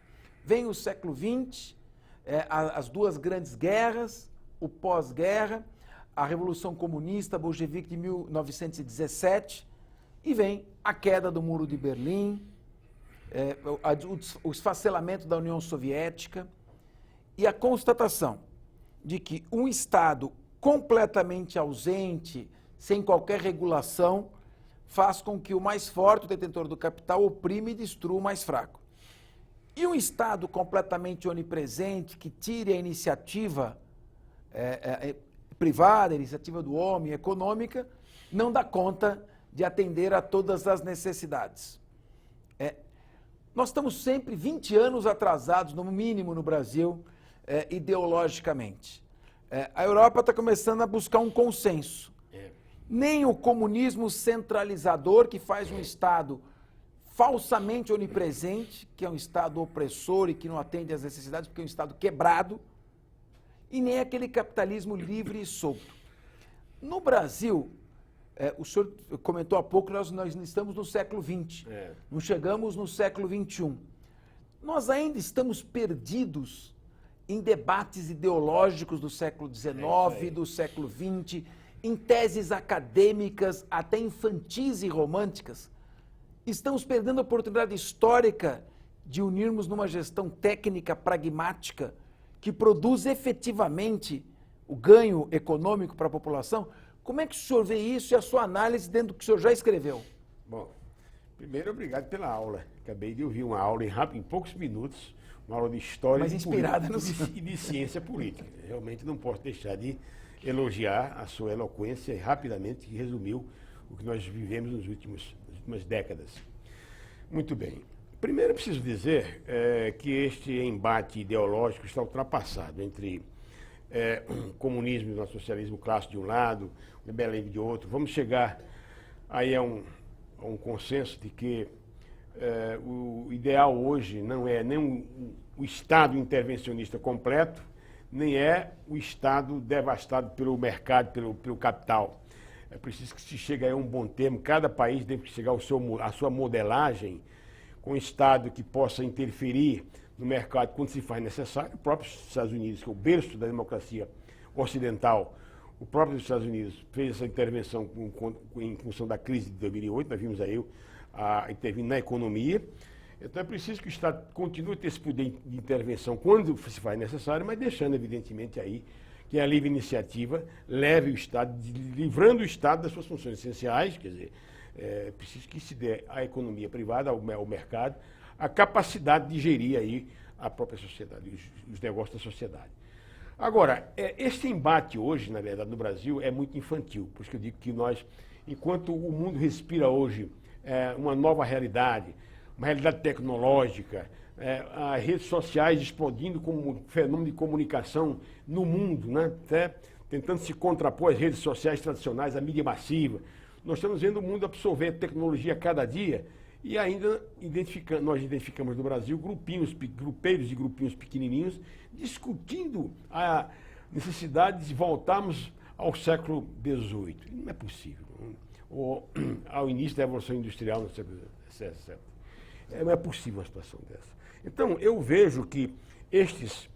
Vem o século XX, as duas grandes guerras, o pós-guerra, a Revolução Comunista Bolchevique de 1917, e vem a queda do Muro de Berlim, o esfacelamento da União Soviética e a constatação de que um Estado completamente ausente, sem qualquer regulação, faz com que o mais forte, o detentor do capital, oprime e destrua o mais fraco. E um Estado completamente onipresente, que tire a iniciativa privada, a iniciativa do homem, econômica, não dá conta de atender a todas as necessidades. Nós estamos sempre 20 anos atrasados, no mínimo no Brasil, ideologicamente. A Europa está começando a buscar um consenso. Nem o comunismo centralizador, que faz um Estado falsamente onipresente, que é um Estado opressor e que não atende às necessidades, porque é um Estado quebrado, e nem aquele capitalismo livre e solto. No Brasil, o senhor comentou há pouco, nós estamos no século XX, não chegamos no século XXI. Nós ainda estamos perdidos em debates ideológicos do século XIX, do século XX, em teses acadêmicas, até infantis e românticas. Estamos perdendo a oportunidade histórica de unirmos numa gestão técnica, pragmática, que produz efetivamente o ganho econômico para a população. Como é que o senhor vê isso e a sua análise dentro do que o senhor já escreveu? Bom, primeiro, obrigado pela aula. Acabei de ouvir uma aula em poucos minutos, uma aula de história mas inspirada e de ciência política. Realmente não posso deixar de elogiar a sua eloquência e rapidamente resumiu o que nós vivemos nas últimas décadas. Muito bem. Primeiro, preciso dizer que este embate ideológico está ultrapassado entre o comunismo e o socialismo clássico de um lado, o liberalismo de outro. Vamos chegar aí a um consenso de que o ideal hoje não é nem o Estado intervencionista completo, nem é o Estado devastado pelo mercado, pelo capital. É preciso que se chegue a um bom termo, cada país deve chegar à sua modelagem com um Estado que possa interferir no mercado quando se faz necessário. O próprio Estados Unidos, que é o berço da democracia ocidental, o próprio Estados Unidos fez essa intervenção em função da crise de 2008, nós vimos aí intervindo na economia. Então é preciso que o Estado continue a ter esse poder de intervenção quando se faz necessário, mas deixando evidentemente aí que a livre iniciativa leve o Estado, livrando o Estado das suas funções essenciais, quer dizer, é preciso que se dê à economia privada, ao mercado, a capacidade de gerir aí a própria sociedade, os negócios da sociedade. Agora, este embate hoje, na verdade, no Brasil, é muito infantil, por isso que eu digo que nós, enquanto o mundo respira hoje uma nova realidade, uma realidade tecnológica, as redes sociais explodindo como fenômeno de comunicação no mundo, né? Até tentando se contrapor às redes sociais tradicionais, à mídia massiva. Nós estamos vendo o mundo absorver tecnologia a cada dia e ainda nós identificamos no Brasil grupeiros e grupinhos pequenininhos discutindo a necessidade de voltarmos ao século XVIII. Não é possível. Ou ao início da Revolução Industrial no século XVII. Não é possível uma situação dessa. Então, eu vejo que estes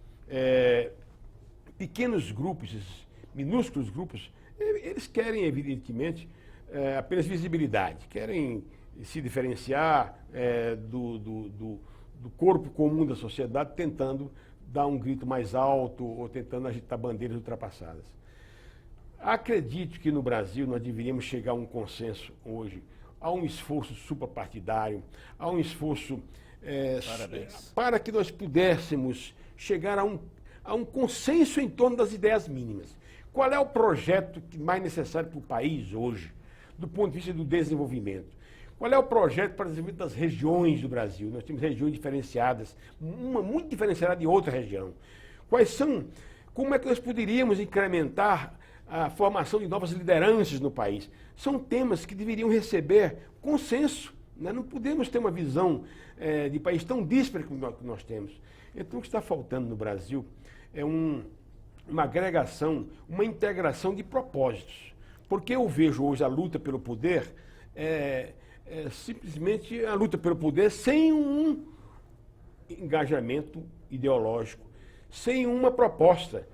pequenos grupos, esses minúsculos grupos, eles querem, evidentemente, apenas visibilidade, querem se diferenciar do corpo comum da sociedade, tentando dar um grito mais alto ou tentando agitar bandeiras ultrapassadas. Acredito que no Brasil nós deveríamos chegar a um consenso hoje, a um esforço suprapartidário, a um esforço para que nós pudéssemos chegar a um consenso em torno das ideias mínimas. Qual é o projeto mais necessário para o país hoje, do ponto de vista do desenvolvimento? Qual é o projeto para o desenvolvimento das regiões do Brasil? Nós temos regiões diferenciadas, uma muito diferenciada de outra região. Como é que nós poderíamos incrementar a formação de novas lideranças no país? São temas que deveriam receber consenso, né? Não podemos ter uma visão de país tão dísparo como nós temos. Então, o que está faltando no Brasil é uma agregação, uma integração de propósitos. Porque eu vejo hoje a luta pelo poder simplesmente a luta pelo poder sem um engajamento ideológico, sem uma proposta.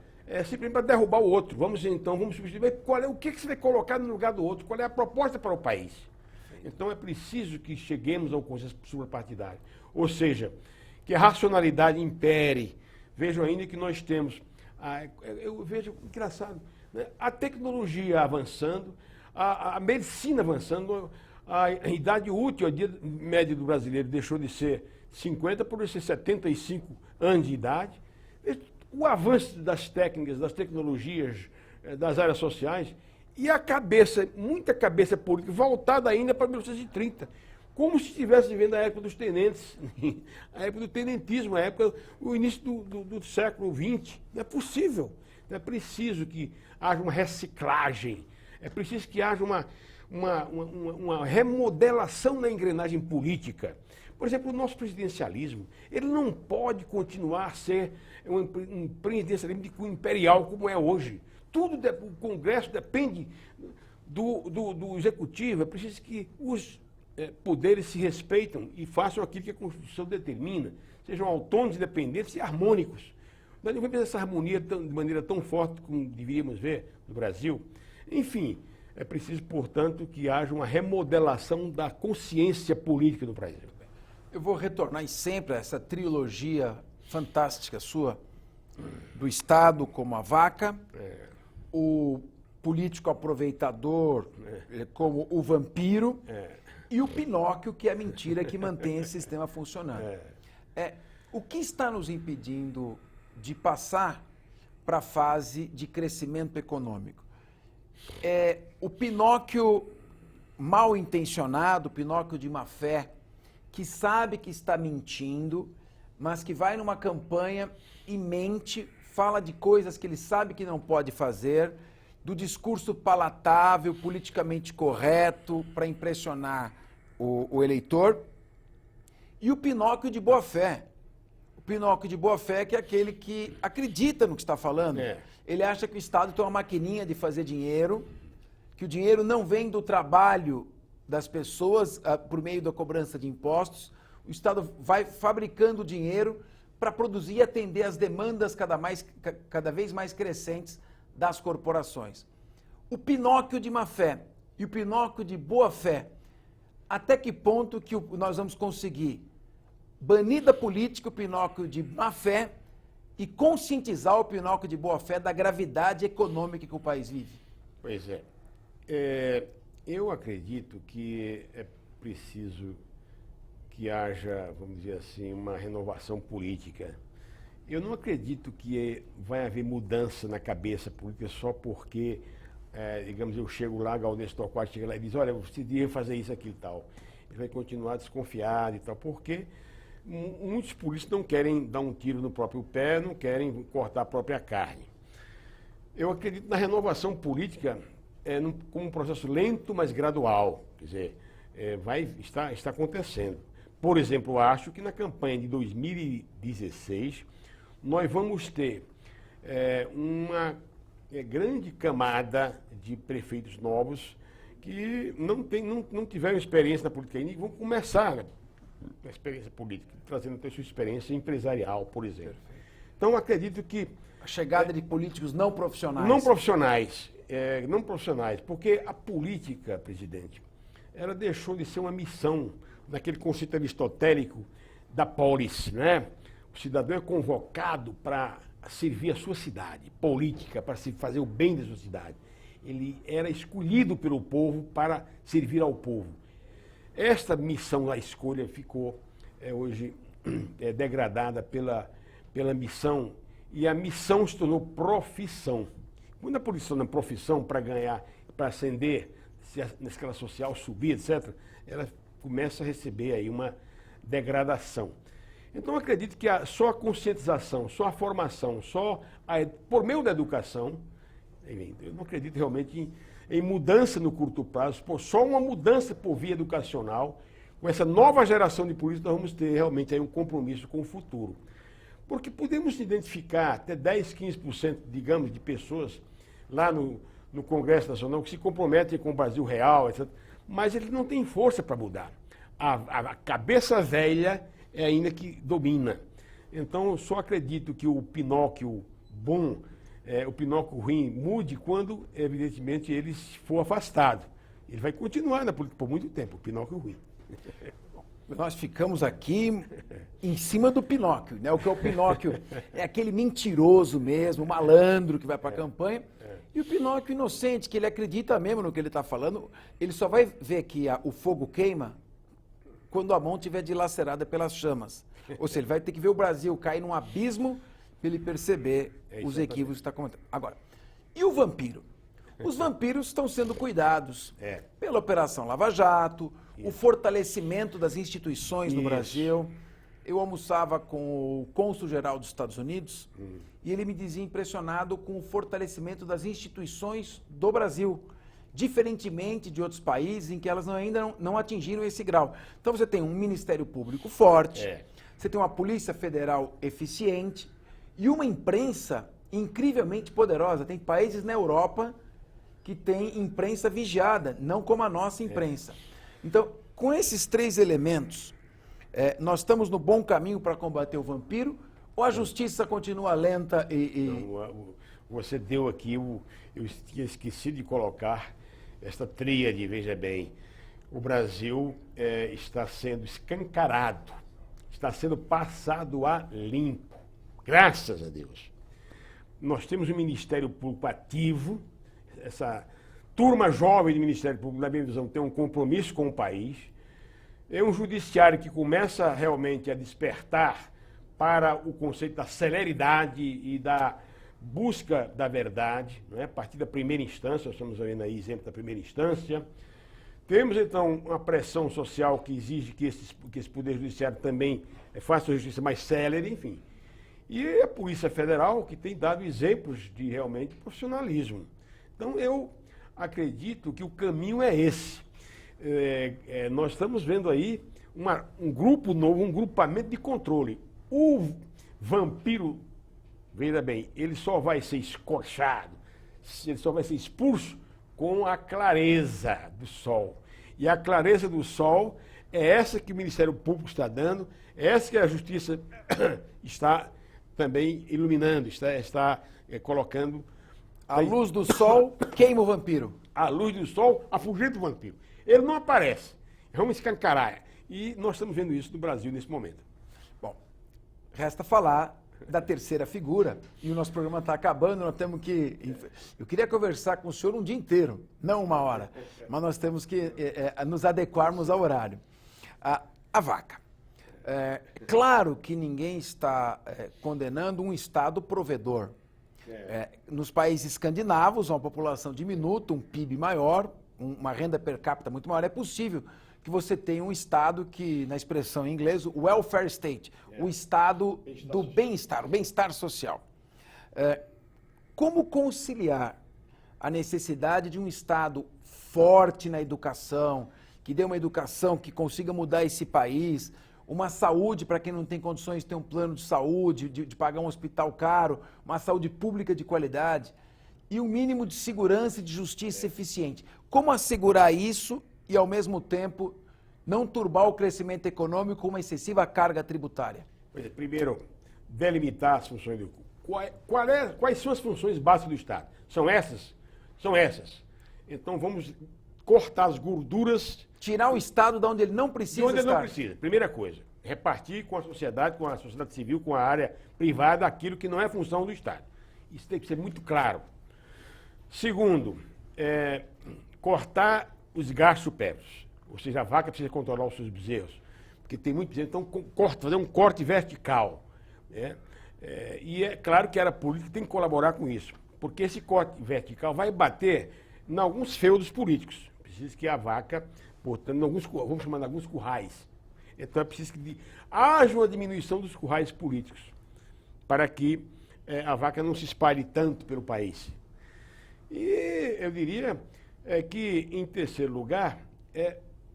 Simplesmente para derrubar o outro. Vamos substituir. O que você vai colocar no lugar do outro? Qual é a proposta para o país? Então é preciso que cheguemos ao consenso suprapartidário. Ou seja, que a racionalidade impere. Vejam ainda que nós temos, eu vejo engraçado, né? A tecnologia avançando, a medicina avançando, a idade útil, a dia média do brasileiro deixou de ser 50 por ser 75 anos de idade. O avanço das técnicas, das tecnologias, das áreas sociais e a cabeça, muita cabeça política voltada ainda para 1930, como se estivesse vivendo a época dos tenentes, a época do tenentismo, a época, o início do século XX. Não é possível. É preciso que haja uma reciclagem, é preciso que haja uma remodelação na engrenagem política. Por exemplo, o nosso presidencialismo, ele não pode continuar a ser um presidencialismo de cunho imperial como é hoje. Tudo, o Congresso depende do Executivo, é preciso que os poderes se respeitam e façam aquilo que a Constituição determina, sejam autônomos, independentes e harmônicos. Nós não vemos essa harmonia de maneira tão forte como deveríamos ver no Brasil. Enfim, é preciso, portanto, que haja uma remodelação da consciência política do Brasil. Eu vou retornar sempre a essa trilogia fantástica sua, do Estado como a vaca, o político aproveitador como o vampiro e o Pinóquio, que é a mentira que mantém esse sistema funcionando. O que está nos impedindo de passar para a fase de crescimento econômico? O Pinóquio mal intencionado, o Pinóquio de má fé, que sabe que está mentindo, mas que vai numa campanha e mente, fala de coisas que ele sabe que não pode fazer, do discurso palatável, politicamente correto, para impressionar o eleitor. E o Pinóquio de boa fé. O Pinóquio de boa fé que é aquele que acredita no que está falando. Ele acha que o Estado tem uma maquininha de fazer dinheiro, que o dinheiro não vem do trabalho das pessoas por meio da cobrança de impostos. O Estado vai fabricando dinheiro para produzir e atender as demandas cada vez mais crescentes das corporações. O Pinóquio de má fé e o Pinóquio de boa fé, até que ponto que nós vamos conseguir banir da política o Pinóquio de má fé e conscientizar o Pinóquio de boa fé da gravidade econômica que o país vive? Pois é. Eu acredito que é preciso que haja, vamos dizer assim, uma renovação política. Eu não acredito que vai haver mudança na cabeça política só porque, digamos, eu chego lá, Gaudêncio Torquato chega lá e diz, olha, você devia fazer isso, aquilo e tal. Ele vai continuar desconfiado e tal, porque muitos políticos não querem dar um tiro no próprio pé, não querem cortar a própria carne. Eu acredito na renovação política como um processo lento, mas gradual. Quer dizer, está acontecendo. Por exemplo, eu acho que na campanha de 2016 nós vamos ter uma grande camada de prefeitos novos que não tiveram experiência na política ainda e vão começar na experiência política, trazendo até sua experiência empresarial, por exemplo. Então, acredito que... A chegada de políticos não profissionais. Não profissionais, porque a política, presidente, ela deixou de ser uma missão naquele conceito aristotélico da polis, né? O cidadão é convocado para servir a sua cidade, política, para fazer o bem da sua cidade. Ele era escolhido pelo povo para servir ao povo. Esta missão, a escolha, ficou hoje degradada pela missão, e a missão se tornou profissão. Quando a polícia se torna profissão para ganhar, para ascender, na escala social, subir, etc., ela começa a receber aí uma degradação. Então, eu acredito que só a conscientização, só a formação, por meio da educação, eu não acredito realmente em mudança no curto prazo, só uma mudança por via educacional. Com essa nova geração de políticos, nós vamos ter realmente aí um compromisso com o futuro. Porque podemos identificar até 10, 15%, digamos, de pessoas lá no Congresso Nacional que se comprometem com o Brasil real, etc., mas eles não têm força para mudar. A cabeça velha é ainda que domina. Então, eu só acredito que o Pinóquio bom, o Pinóquio ruim, mude quando, evidentemente, ele for afastado. Ele vai continuar na política por muito tempo, o Pinóquio ruim. Nós ficamos aqui em cima do Pinóquio, né? O que é o Pinóquio? É aquele mentiroso mesmo, malandro que vai para a campanha. E o Pinóquio inocente, que ele acredita mesmo no que ele está falando, ele só vai ver que o fogo queima quando a mão estiver dilacerada pelas chamas. Ou seja, ele vai ter que ver o Brasil cair num abismo para ele perceber os equívocos que está cometendo. Agora, e o vampiro? Os vampiros estão sendo cuidados pela Operação Lava Jato, o fortalecimento das instituições no Brasil. Eu almoçava com o cônsul-geral dos Estados Unidos e ele me dizia impressionado com o fortalecimento das instituições do Brasil, diferentemente de outros países em que elas ainda não atingiram esse grau. Então você tem um Ministério Público forte, você tem uma Polícia Federal eficiente e uma imprensa incrivelmente poderosa. Tem países na Europa que têm imprensa vigiada, não como a nossa imprensa. Então, com esses três elementos, nós estamos no bom caminho para combater o vampiro ou a justiça continua lenta Não, você deu aqui, eu tinha esquecido de colocar esta tríade, veja bem. O Brasil está sendo escancarado, está sendo passado a limpo, graças a Deus. Nós temos um Ministério Público ativo, essa turma jovem do Ministério Público, na minha visão, tem um compromisso com o país. É um judiciário que começa realmente a despertar para o conceito da celeridade e da busca da verdade, não é? A partir da primeira instância, nós estamos vendo aí exemplo da primeira instância. Temos, então, uma pressão social que exige que esse Poder Judiciário também faça a justiça mais célere, enfim. E a Polícia Federal, que tem dado exemplos de realmente profissionalismo. Então, eu acredito que o caminho é esse. Nós estamos vendo aí um grupo novo, um grupamento de controle. O vampiro, veja bem, ele só vai ser escorchado, ele só vai ser expulso com a clareza do sol. E a clareza do sol é essa que o Ministério Público está dando, é essa que a Justiça está também iluminando, está colocando. A luz do sol queima o vampiro. A luz do sol afugenta o vampiro. Ele não aparece, é uma escancaraia. E nós estamos vendo isso no Brasil nesse momento. Bom, resta falar da terceira figura, e o nosso programa está acabando, nós temos que... Eu queria conversar com o senhor um dia inteiro, não uma hora, mas nós temos que nos adequarmos ao horário. A vaca. Claro que ninguém está condenando um Estado provedor. Nos países escandinavos, uma população diminuta, um PIB maior, uma renda per capita muito maior, é possível que você tenha um Estado que, na expressão em inglês, o welfare state, o Estado do bem-estar, o bem-estar social. Como conciliar a necessidade de um Estado forte na educação, que dê uma educação que consiga mudar esse país, uma saúde para quem não tem condições de ter um plano de saúde, de pagar um hospital caro, uma saúde pública de qualidade e um mínimo de segurança e de justiça eficiente. Como assegurar isso e, ao mesmo tempo, não turbar o crescimento econômico com uma excessiva carga tributária? Primeiro, delimitar as funções do... Quais são as funções básicas do Estado? São essas? São essas. Então, vamos cortar as gorduras... Tirar o Estado de onde ele não precisa estar. De onde ele não precisa. Primeira coisa, repartir com a sociedade civil, com a área privada, aquilo que não é função do Estado. Isso tem que ser muito claro. Segundo, cortar os gastos supérfluos. Ou seja, a vaca precisa controlar os seus bezerros. Porque tem muito bezerro, então fazer um corte vertical. E é claro que a área política tem que colaborar com isso. Porque esse corte vertical vai bater em alguns feudos políticos. Precisa que a vaca... Portanto, vamos chamar de alguns currais. Então é preciso que haja uma diminuição dos currais políticos para que a vaca não se espalhe tanto pelo país. E eu diria que, em terceiro lugar,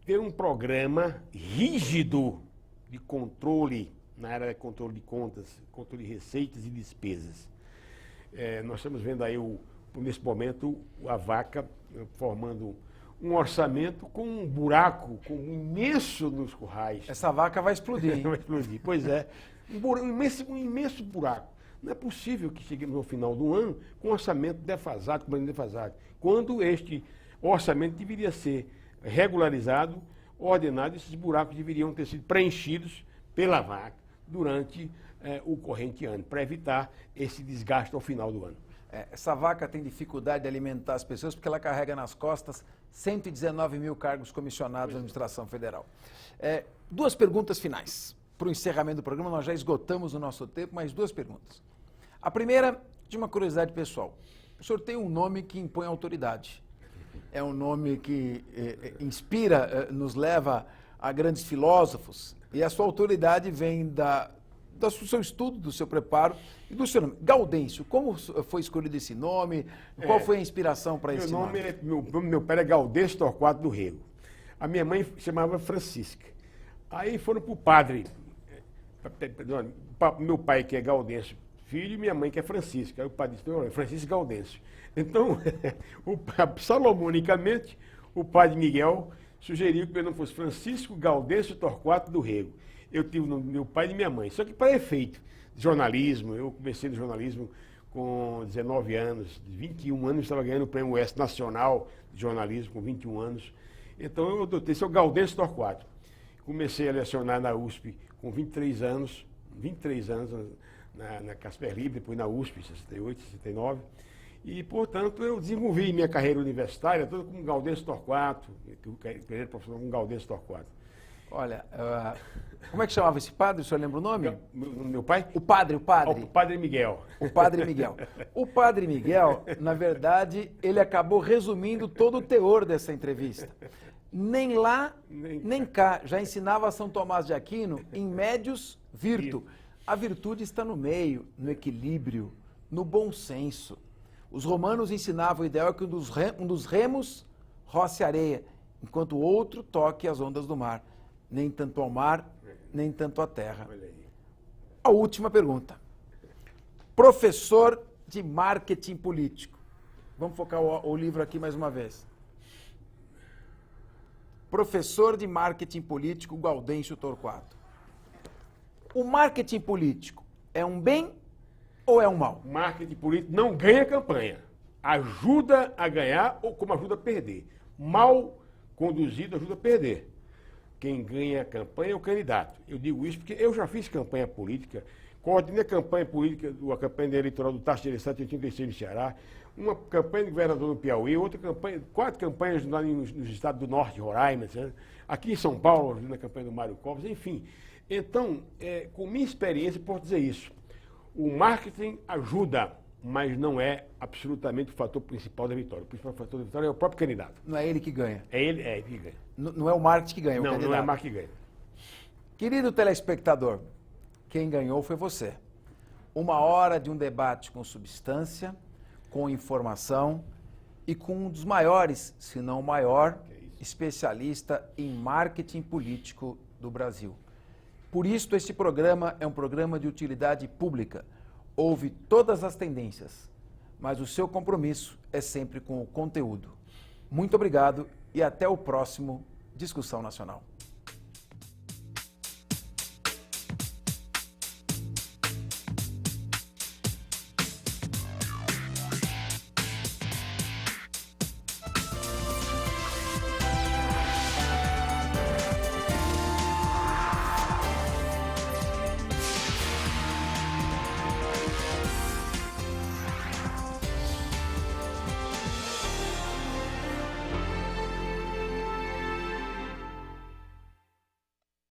ter um programa rígido de controle na área de controle de contas, controle de receitas e despesas. Nós estamos vendo aí, nesse momento, a vaca formando um orçamento com um buraco imenso nos currais. Essa vaca vai explodir, hein? Vai explodir, pois é. Um imenso buraco. Não é possível que cheguemos ao final do ano com um orçamento defasado, com planejamento defasado, quando este orçamento deveria ser regularizado, ordenado, esses buracos deveriam ter sido preenchidos pela vaca durante o corrente ano, para evitar esse desgaste ao final do ano. Essa vaca tem dificuldade de alimentar as pessoas porque ela carrega nas costas 119 mil cargos comissionados da administração federal. Duas perguntas finais. Para o encerramento do programa, nós já esgotamos o nosso tempo, mas duas perguntas. A primeira, de uma curiosidade pessoal. O senhor tem um nome que impõe autoridade. É um nome que inspira, nos leva a grandes filósofos. E a sua autoridade vem do seu estudo, do seu preparo e do seu nome. Gaudêncio, como foi escolhido esse nome? Qual foi a inspiração para esse nome? Meu pai era Gaudêncio Torquato do Rego. A minha mãe chamava Francisca. Aí foram para o padre. Meu pai, que é Gaudêncio Filho, e minha mãe, que é Francisca. Aí o padre disse, Francisco Gaudêncio. Então, salomonicamente, o padre Miguel sugeriu que meu nome fosse Francisco Gaudêncio Torquato do Rego. Eu tive o nome do meu pai e de minha mãe. Só que para efeito de jornalismo, eu comecei no jornalismo com 19 anos, 21 anos, estava ganhando o Prêmio Oeste Nacional de Jornalismo com 21 anos. Então eu adotei seu Gaudêncio Torquato. Comecei a lecionar na USP com 23 anos na Casper Libero, depois na USP, 68, 69. E, portanto, eu desenvolvi minha carreira universitária toda com Gaudêncio Torquato, carreira profissional com Gaudêncio Torquato. Olha, como é que chamava esse padre? O senhor lembra o nome? Meu pai? O padre. O padre Miguel. O padre Miguel. O padre Miguel, na verdade, ele acabou resumindo todo o teor dessa entrevista. Nem lá, nem cá. Já ensinava São Tomás de Aquino, em médios virtu. A virtude está no meio, no equilíbrio, no bom senso. Os romanos ensinavam o ideal que um dos remos roce areia, enquanto o outro toque as ondas do mar. Nem tanto ao mar, nem tanto à terra. A última pergunta. Professor de marketing político. Vamos focar o livro aqui mais uma vez. Professor de marketing político, Gaudêncio Torquato. O marketing político é um bem ou é um mal? O marketing político não ganha campanha. Ajuda a ganhar ou como ajuda a perder. Mal conduzido ajuda a perder. Quem ganha a campanha é o candidato. Eu digo isso porque eu já fiz campanha política, coordenei a campanha política, a campanha eleitoral do Tasso de 786 no Ceará, uma campanha de governador no Piauí, outra campanha, 4 campanhas nos estados do Norte, Roraima, né? Aqui em São Paulo, na campanha do Mário Covas, enfim. Então, com minha experiência, posso dizer isso. O marketing ajuda, mas não é absolutamente o fator principal da vitória. O principal fator da vitória é o próprio candidato. Não é ele que ganha. É ele que ganha. Não é o marketing que ganha, é o candidato. Não é o marketing que ganha. Querido telespectador, quem ganhou foi você. 1 hora de um debate com substância, com informação e com um dos maiores, se não o maior, especialista em marketing político do Brasil. Por isso, este programa é um programa de utilidade pública. Ouve todas as tendências, mas o seu compromisso é sempre com o conteúdo. Muito obrigado e até o próximo Discussão Nacional.